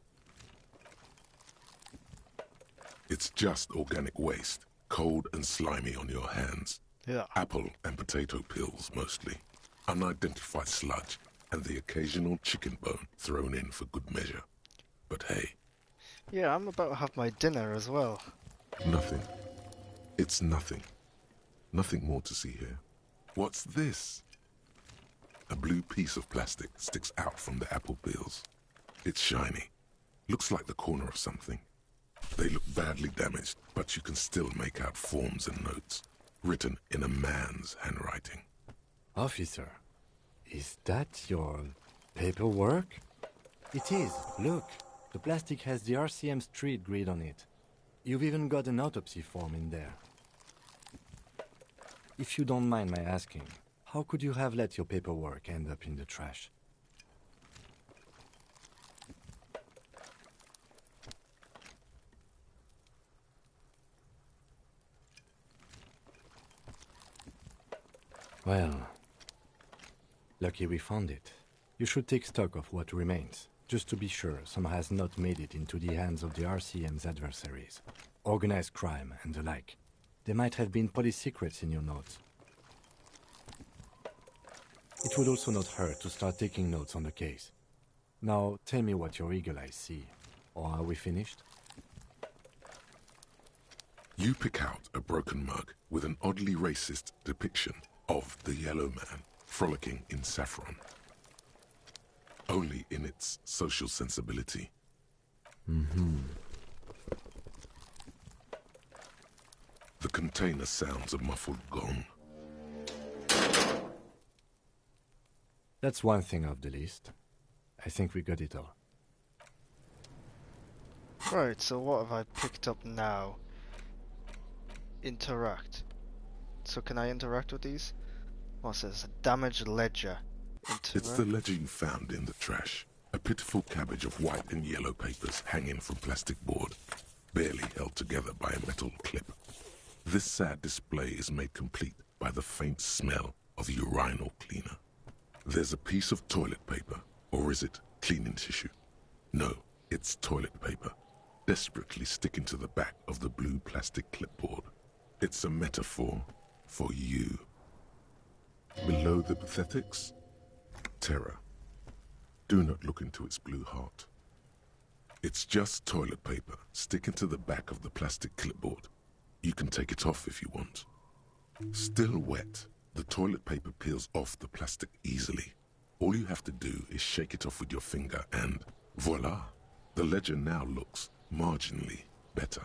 It's just organic waste, cold and slimy on your hands. Yeah. Apple and potato peels, mostly. Unidentified sludge, and the occasional chicken bone thrown in for good measure. But hey. Yeah, I'm about to have my dinner as well. Nothing. It's nothing. Nothing more to see here. What's this? A blue piece of plastic sticks out from the apple peels. It's shiny. Looks like the corner of something. They look badly damaged, but you can still make out forms and notes, written in a man's handwriting. Officer, is that your paperwork? It is. Look, the plastic has the RCM street grid on it. You've even got an autopsy form in there. If you don't mind my asking, how could you have let your paperwork end up in the trash? Well, lucky we found it. You should take stock of what remains, just to be sure some has not made it into the hands of the RCM's adversaries. Organized crime and the like. There might have been police secrets in your notes. It would also not hurt to start taking notes on the case. Now, tell me what your eagle eyes see. Or are we finished? You pick out a broken mug with an oddly racist depiction of the yellow man frolicking in saffron. Only in its social sensibility. The container sounds a muffled gong. That's one thing off the list. I think we got it all. Right, so what have I picked up now? Interact. So can I interact with these? What's this? A damaged ledger. It's the ledger you found in the trash. A pitiful cabbage of white and yellow papers hanging from plastic board, barely held together by a metal clip. This sad display is made complete by the faint smell of urinal cleaner. There's a piece of toilet paper, or is it cleaning tissue? No, it's toilet paper, desperately sticking to the back of the blue plastic clipboard. It's a metaphor for you. Below the pathetics, terror. Do not look into its blue heart. It's just toilet paper sticking to the back of the plastic clipboard. You can take it off if you want. Still wet, The toilet paper peels off the plastic easily. All you have to do is shake it off with your finger and voila! The ledger now looks marginally better.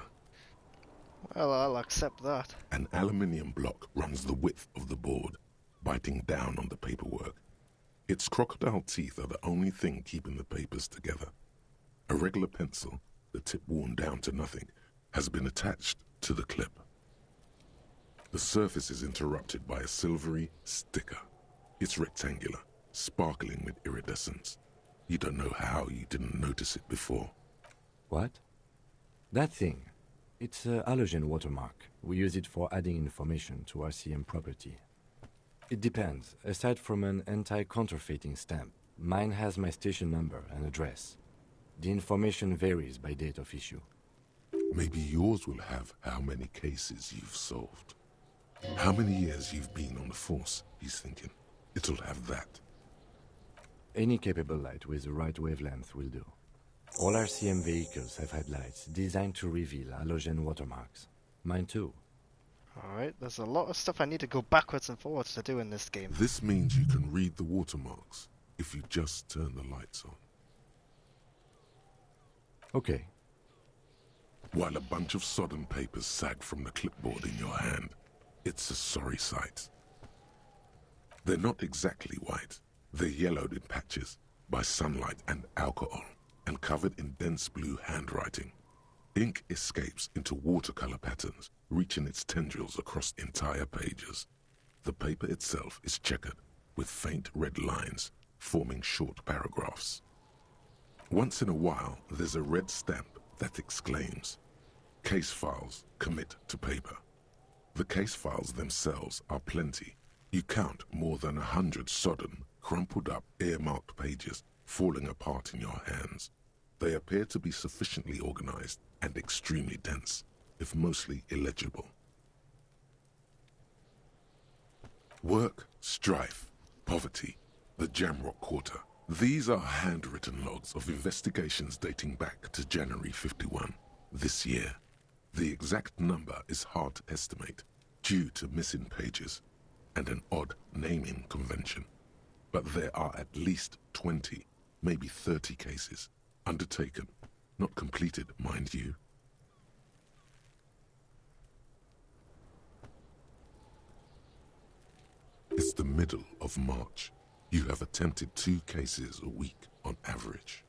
Well, I'll accept that. An aluminium block runs the width of the board, biting down on the paperwork. Its crocodile teeth are the only thing keeping the papers together. A regular pencil, the tip worn down to nothing, has been attached to the clip. The surface is interrupted by a silvery sticker. It's rectangular, sparkling with iridescence. You don't know how you didn't notice it before. What? That thing. It's a halogen watermark. We use it for adding information to RCM property. It depends. Aside from an anti-counterfeiting stamp, mine has my station number and address. The information varies by date of issue. Maybe yours will have how many cases you've solved. How many years you've been on the force, he's thinking. It'll have that. Any capable light with the right wavelength will do. All RCM vehicles have headlights designed to reveal halogen watermarks. Mine too. Alright, there's a lot of stuff I need to go backwards and forwards to do in this game. This means you can read the watermarks if you just turn the lights on. Okay. While a bunch of sodden papers sag from the clipboard in your hand, it's a sorry sight. They're not exactly white. They're yellowed in patches by sunlight and alcohol, and covered in dense blue handwriting. Ink escapes into watercolor patterns, reaching its tendrils across entire pages. The paper itself is checkered, with faint red lines forming short paragraphs. Once in a while, there's a red stamp that exclaims, "Case files commit to paper." The case files themselves are plenty. You count more than 100 sodden, crumpled up, earmarked pages falling apart in your hands. They appear to be sufficiently organized and extremely dense, if mostly illegible. Work, strife, poverty, the Jamrock Quarter. These are handwritten logs of investigations dating back to January 51, this year. The exact number is hard to estimate, due to missing pages and an odd naming convention. But there are at least 20, maybe 30 cases, undertaken, not completed, mind you. It's the middle of March. You have attempted 2 cases a week on average.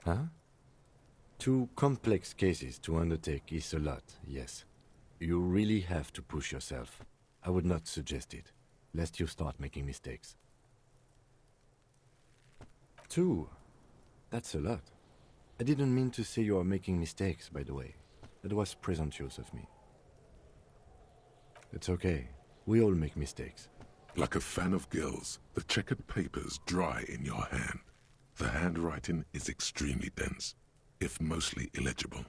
Huh? 2 complex cases to undertake is a lot, yes. You really have to push yourself. I would not suggest it, lest you start making mistakes. 2? That's a lot. I didn't mean to say you are making mistakes, by the way. That was presumptuous of me. It's okay. We all make mistakes. Like a fan of gills, the checkered papers dry in your hand. The handwriting is extremely dense, if mostly illegible.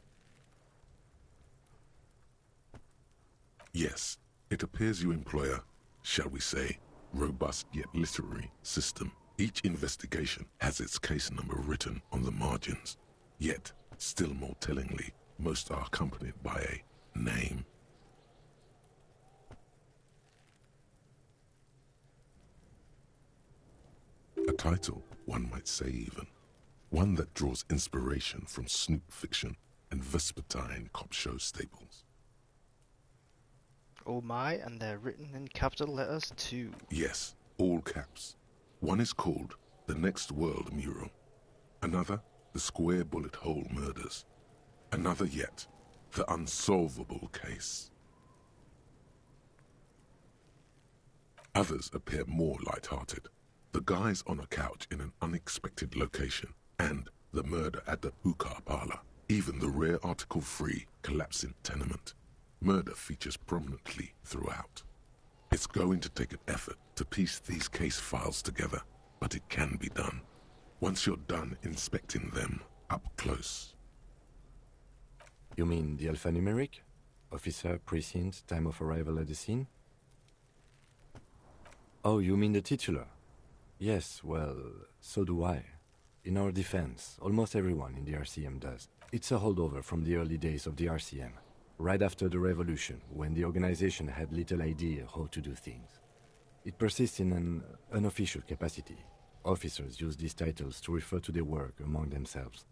Yes, it appears you employ a, shall we say, robust yet literary system. Each investigation has its case number written on the margins. Yet, still more tellingly, most are accompanied by a name. A title, one might say even. One that draws inspiration from snoop fiction and vespertine cop show staples. Oh my, and they're written in capital letters too. Yes, all caps. One is called The Next World Mural. Another, The Square Bullet Hole Murders. Another yet, The Unsolvable Case. Others appear more light-hearted. The guys on a couch in an unexpected location, and the murder at the hookah parlor. Even the rare article-free collapsing tenement. Murder features prominently throughout. It's going to take an effort to piece these case files together, but it can be done. Once you're done inspecting them up close. You mean the alphanumeric? Officer, precinct, time of arrival at the scene? Oh, you mean the titular? Yes, well, so do I. In our defense, almost everyone in the RCM does. It's a holdover from the early days of the RCM. right after the revolution, when the organization had little idea how to do things. It persists in an unofficial capacity. Officers use these titles to refer to their work among themselves.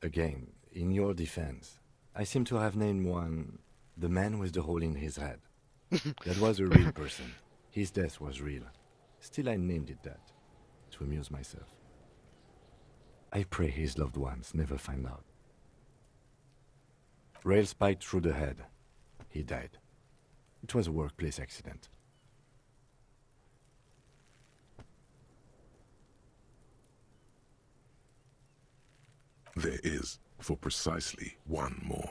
Again, in your defense, I seem to have named one the man with the hole in his head. That was a real person. His death was real. Still, I named it that, to amuse myself. I pray his loved ones never find out. Rail spiked through the head. He died. It was a workplace accident. There is, for precisely one more.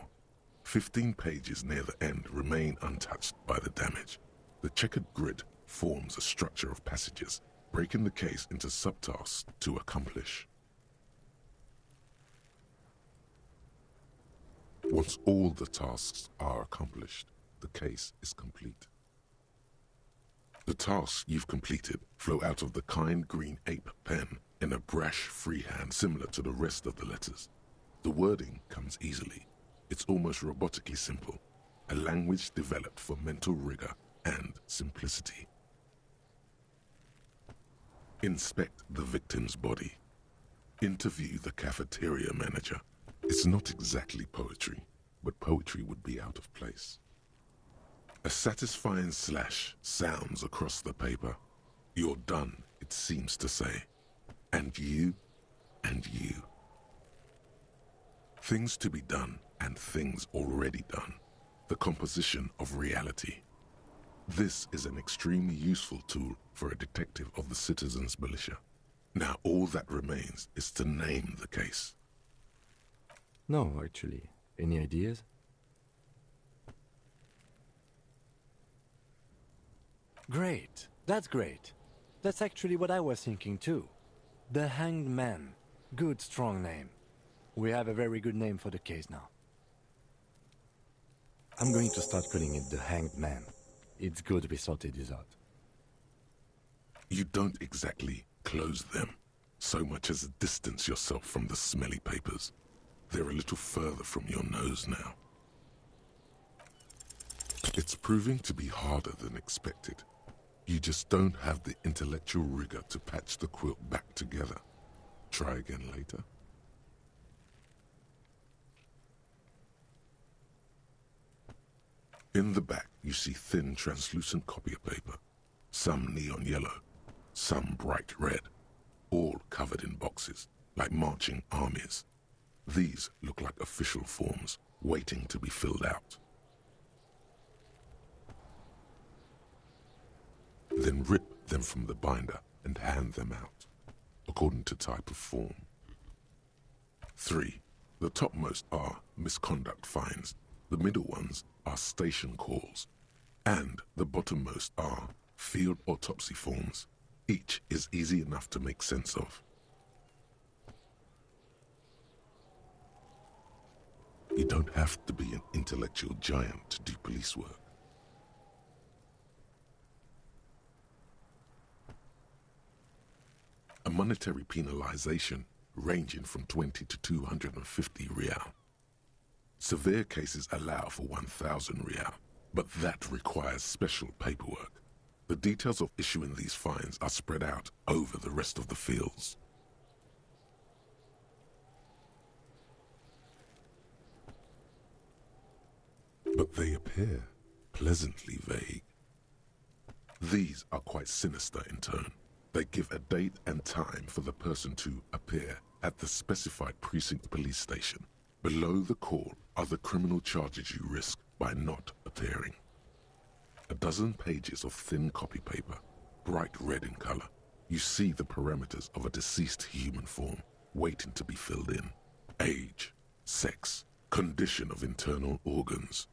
15 pages near the end remain untouched by the damage. The checkered grid forms a structure of passages, breaking the case into subtasks to accomplish. Once all the tasks are accomplished, the case is complete. The tasks you've completed flow out of the kind green ape pen in a brash freehand similar to the rest of the letters. The wording comes easily. It's almost robotically simple, a language developed for mental rigor and simplicity. Inspect the victim's body. Interview the cafeteria manager. It's not exactly poetry, but poetry would be out of place. A satisfying slash sounds across the paper. You're done, it seems to say. And you, and you. Things to be done and things already done. The composition of reality. This is an extremely useful tool for a detective of the citizens' militia. Now all that remains is to name the case. No, actually. Any ideas? Great. That's great. That's actually what I was thinking too. The Hanged Man. Good, strong name. We have a very good name for the case now. I'm going to start calling it the Hanged Man. It's good we sorted this out. You don't exactly close them, so much as distance yourself from the smelly papers. They're a little further from your nose now. It's proving to be harder than expected. You just don't have the intellectual rigor to patch the quilt back together. Try again later. In the back, you see thin, translucent copy paper. Some neon yellow, some bright red, all covered in boxes, like marching armies. These look like official forms, waiting to be filled out. Then rip them from the binder and hand them out, according to type of form. 3. The topmost are misconduct fines, the middle ones are station calls, and the bottommost are field autopsy forms. Each is easy enough to make sense of. You don't have to be an intellectual giant to do police work. A monetary penalization ranging from 20 to 250 real. Severe cases allow for 1,000 real, but that requires special paperwork. The details of issuing these fines are spread out over the rest of the fields. But they appear pleasantly vague. These are quite sinister in tone. They give a date and time for the person to appear at the specified precinct police station. Below the call are the criminal charges you risk by not appearing. A dozen pages of thin copy paper, bright red in color. You see the parameters of a deceased human form waiting to be filled in. Age, sex, condition of internal organs.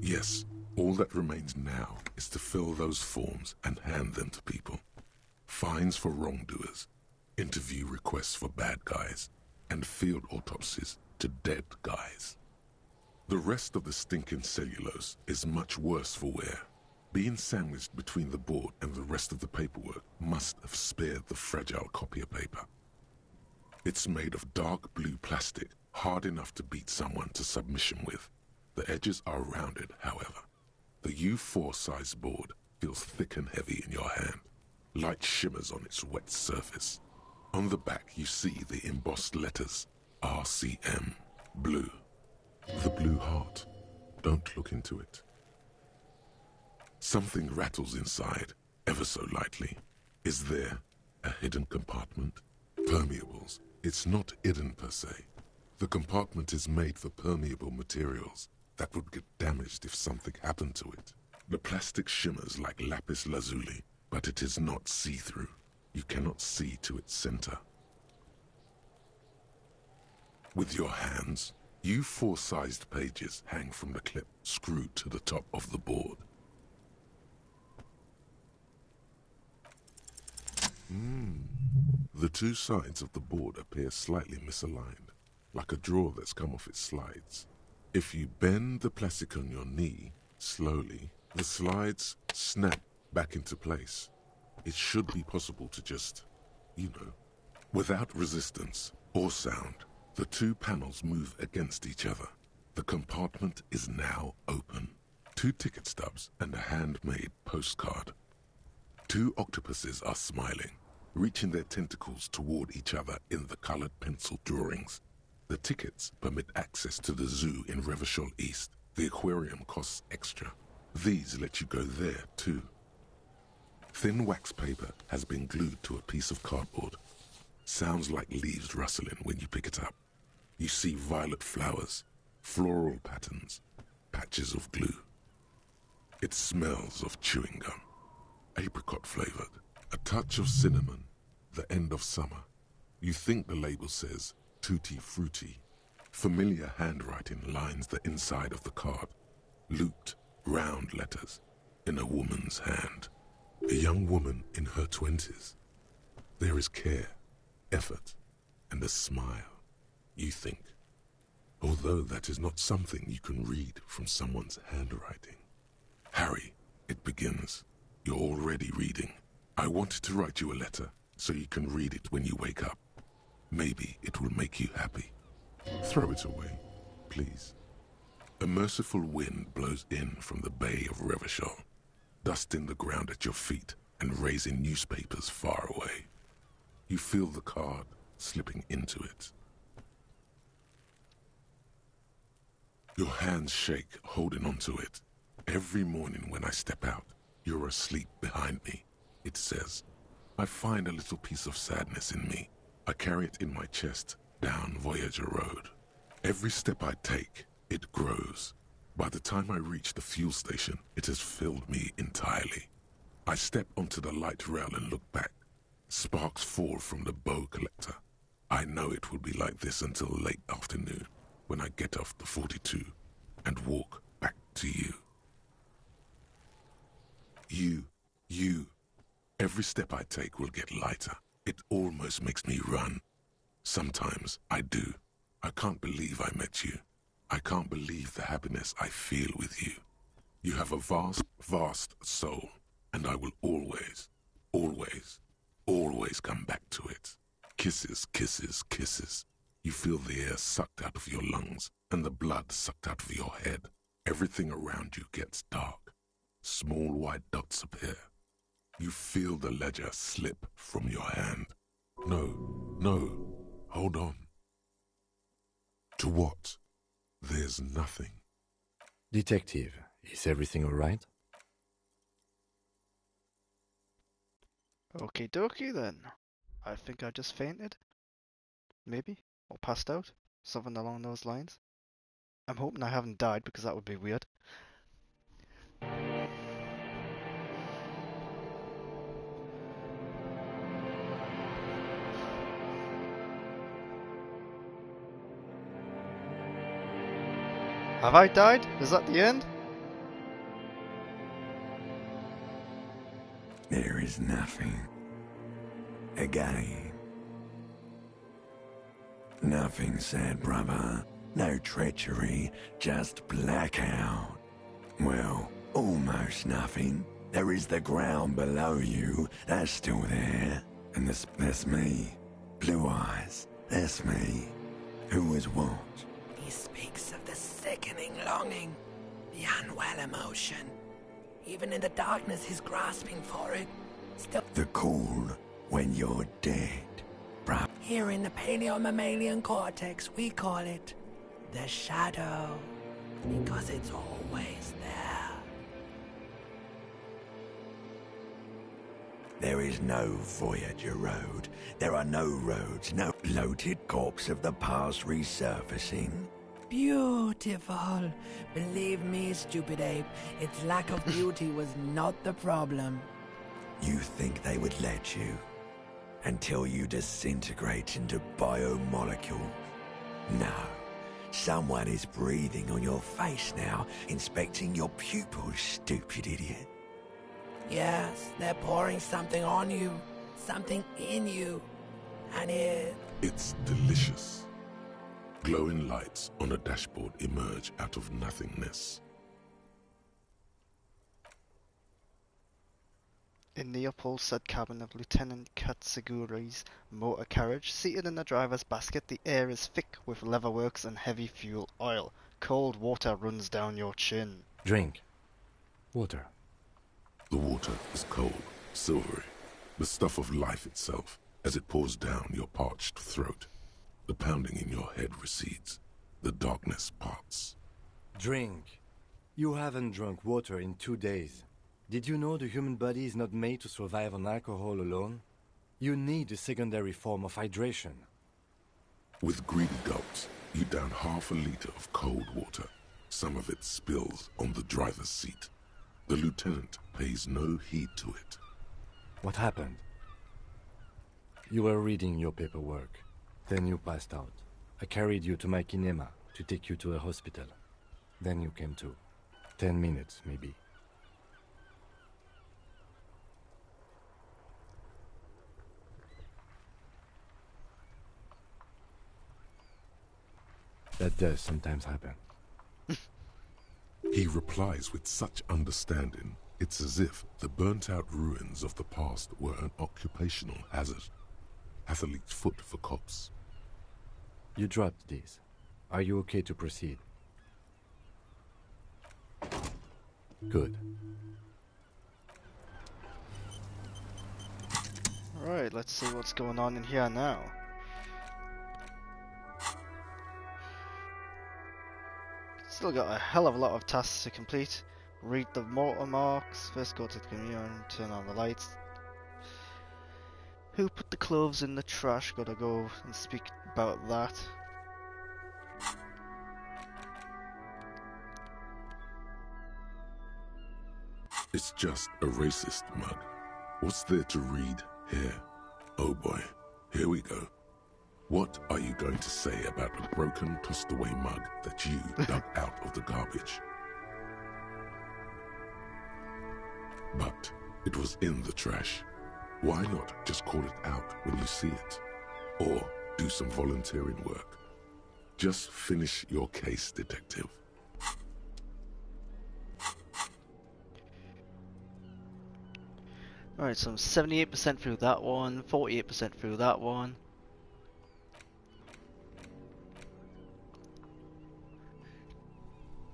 Yes, all that remains now is to fill those forms and hand them to people. Fines for wrongdoers, interview requests for bad guys, and field autopsies to dead guys. The rest of the stinking cellulose is much worse for wear. Being sandwiched between the board and the rest of the paperwork must have spared the fragile copier paper. It's made of dark blue plastic, hard enough to beat someone to submission with. The edges are rounded, however. The U4 size board feels thick and heavy in your hand. Light shimmers on its wet surface. On the back you see the embossed letters, RCM, blue. The blue heart. Don't look into it. Something rattles inside, ever so lightly. Is there a hidden compartment? Permeables. It's not hidden per se. The compartment is made for permeable materials that would get damaged if something happened to it. The plastic shimmers like lapis lazuli, but it is not see-through. You cannot see to its center. With your hands, U4-sized pages hang from the clip screwed to the top of the board. The two sides of the board appear slightly misaligned, like a drawer that's come off its slides. If you bend the plastic on your knee, slowly, the slides snap back into place. It should be possible to just, without resistance or sound, the two panels move against each other. The compartment is now open. 2 ticket stubs and a handmade postcard. 2 octopuses are smiling, reaching their tentacles toward each other in the colored pencil drawings. The tickets permit access to the zoo in Revachol East. The aquarium costs extra. These let you go there, too. Thin wax paper has been glued to a piece of cardboard. Sounds like leaves rustling when you pick it up. You see violet flowers, floral patterns, patches of glue. It smells of chewing gum, apricot flavored, a touch of cinnamon, the end of summer. You think the label says tutti frutti. Familiar handwriting lines the inside of the card, looped, round letters in a woman's hand. A young woman in her 20s. There is care, effort, and a smile, you think. Although that is not something you can read from someone's handwriting. Harry, it begins. You're already reading. I wanted to write you a letter so you can read it when you wake up. Maybe it will make you happy. Throw it away, please. A merciful wind blows in from the bay of Revachol, dusting the ground at your feet and raising newspapers far away. You feel the card slipping into it. Your hands shake, holding onto it. Every morning when I step out, you're asleep behind me, it says. I find a little piece of sadness in me. I carry it in my chest, down Voyager Road. Every step I take, it grows. By the time I reach the fuel station, it has filled me entirely. I step onto the light rail and look back. Sparks fall from the bow collector. I know it will be like this until late afternoon, when I get off the 42 and walk back to you. You. Every step I take will get lighter. It almost makes me run. Sometimes I do. I can't believe I met you. I can't believe the happiness I feel with you. You have a vast, vast soul, and I will always, always, always come back to it. Kisses, kisses, kisses. You feel the air sucked out of your lungs and the blood sucked out of your head. Everything around you gets dark. Small white dots appear. You feel the ledger slip from your hand. No, hold on. To what? There's nothing. Detective, is everything all right? Okie dokie then. I think I just fainted. Maybe. Or passed out. Something along those lines. I'm hoping I haven't died because that would be weird. Have I died? Is that the end? There is nothing. Again. Nothing said, brother. No treachery, just blackout. Well, Almost nothing. There is the ground below you. That's still there. And that's me. Blue eyes. That's me. Who was what? He speaks of the sickening longing, the unwell emotion. Even in the darkness, he's grasping for it. Still, The call when you're dead. Bruh. here in the paleo-mammalian cortex, we call it the shadow, because it's always there. There is no Voyager Road. There are no roads, no bloated corpse of the past resurfacing. Beautiful. Believe me, stupid ape, its lack of beauty was not the problem. You think they would let you? Until you disintegrate into biomolecules? No. Someone is breathing on your face now, inspecting your pupils, stupid idiot. Yes, they're pouring something on you, something in you, and It's delicious. Glowing lights on a dashboard emerge out of nothingness. In the upholstered cabin of Lieutenant Katsuguri's motor carriage, seated in the driver's basket, the air is thick with leatherworks and heavy fuel oil. Cold water runs down your chin. Drink. Water. The water is cold, silvery, the stuff of life itself, as it pours down your parched throat. The pounding in your head recedes. The darkness parts. Drink. You haven't drunk water in 2 days. Did you know the human body is not made to survive on alcohol alone? You need a secondary form of hydration. With greedy gulps, you down half a liter of cold water. Some of it spills on the driver's seat. The lieutenant pays no heed to it. What happened? You were reading your paperwork. Then you passed out. I carried you to my kinema to take you to a hospital. Then you came to. 10 minutes, maybe. That does sometimes happen. He replies with such understanding, it's as if the burnt-out ruins of the past were an occupational hazard. Athlete's foot for cops. You dropped these. Are you okay to proceed? Good. Right, let's see what's going on in here now. Still got a hell of a lot of tasks to complete. Read the watermarks, first go to the communion, turn on the lights. Who put the clothes in the trash? Gotta go and speak about that. It's just a racist mug. What's there to read here? Oh boy, here we go. What are you going to say about a broken, tossed-away mug that you dug out of the garbage? But it was in the trash. Why not just call it out when you see it? Or do some volunteering work? Just finish your case, detective. Alright, so I'm 78% through that one, 48% through that one.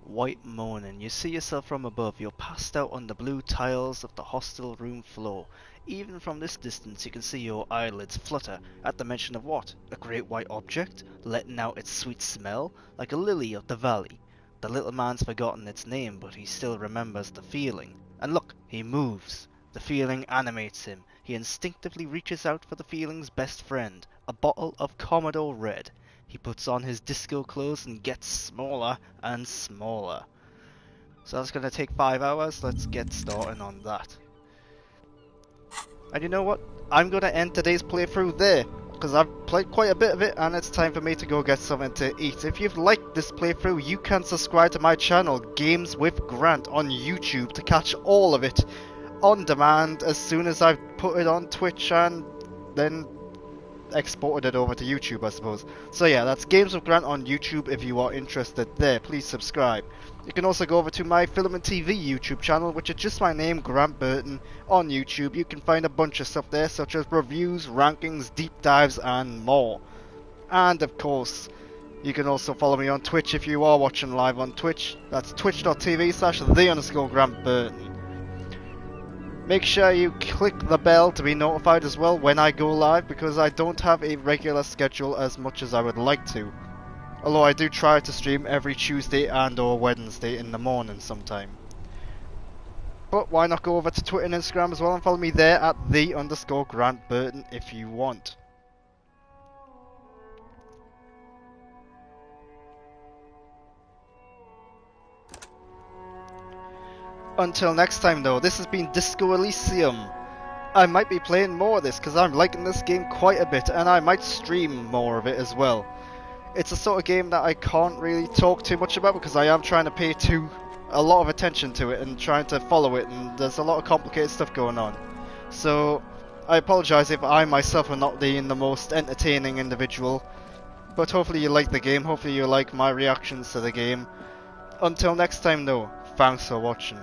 White morning. You see yourself from above. You're passed out on the blue tiles of the hostel room floor. Even from this distance you can see your eyelids flutter at the mention of what? A great white object, letting out its sweet smell, like a lily of the valley. The little man's forgotten its name, but he still remembers the feeling. And look, he moves. The feeling animates him. He instinctively reaches out for the feeling's best friend, a bottle of Commodore Red. He puts on his disco clothes and gets smaller and smaller. So that's going to take 5 hours. Let's get started on that. And you know what? I'm going to end today's playthrough there, because I've played quite a bit of it and it's time for me to go get something to eat. If you've liked this playthrough, you can subscribe to my channel, Games with Grant, on YouTube to catch all of it on demand as soon as I've put it on Twitch, and then exported it over to YouTube, I suppose. So yeah, that's Games with Grant on YouTube if you are interested there. Please subscribe. You can also go over to my Film and TV YouTube channel, which is just my name, Grant Burton, on YouTube. You can find a bunch of stuff there, such as reviews, rankings, deep dives, and more. And of course, you can also follow me on Twitch if you are watching live on Twitch. That's twitch.tv/the_Grant Burton. Make sure you click the bell to be notified as well when I go live, because I don't have a regular schedule as much as I would like to. Although I do try to stream every Tuesday and or Wednesday in the morning sometime. But why not go over to Twitter and Instagram as well and follow me there at the_Grant Burton if you want. Until next time though, this has been Disco Elysium. I might be playing more of this because I'm liking this game quite a bit, and I might stream more of it as well. It's a sort of game that I can't really talk too much about because I am trying to pay a lot of attention to it and trying to follow it, and there's a lot of complicated stuff going on. So I apologise if I myself am not the most entertaining individual, but hopefully you like the game, hopefully you like my reactions to the game. Until next time though, thanks for watching.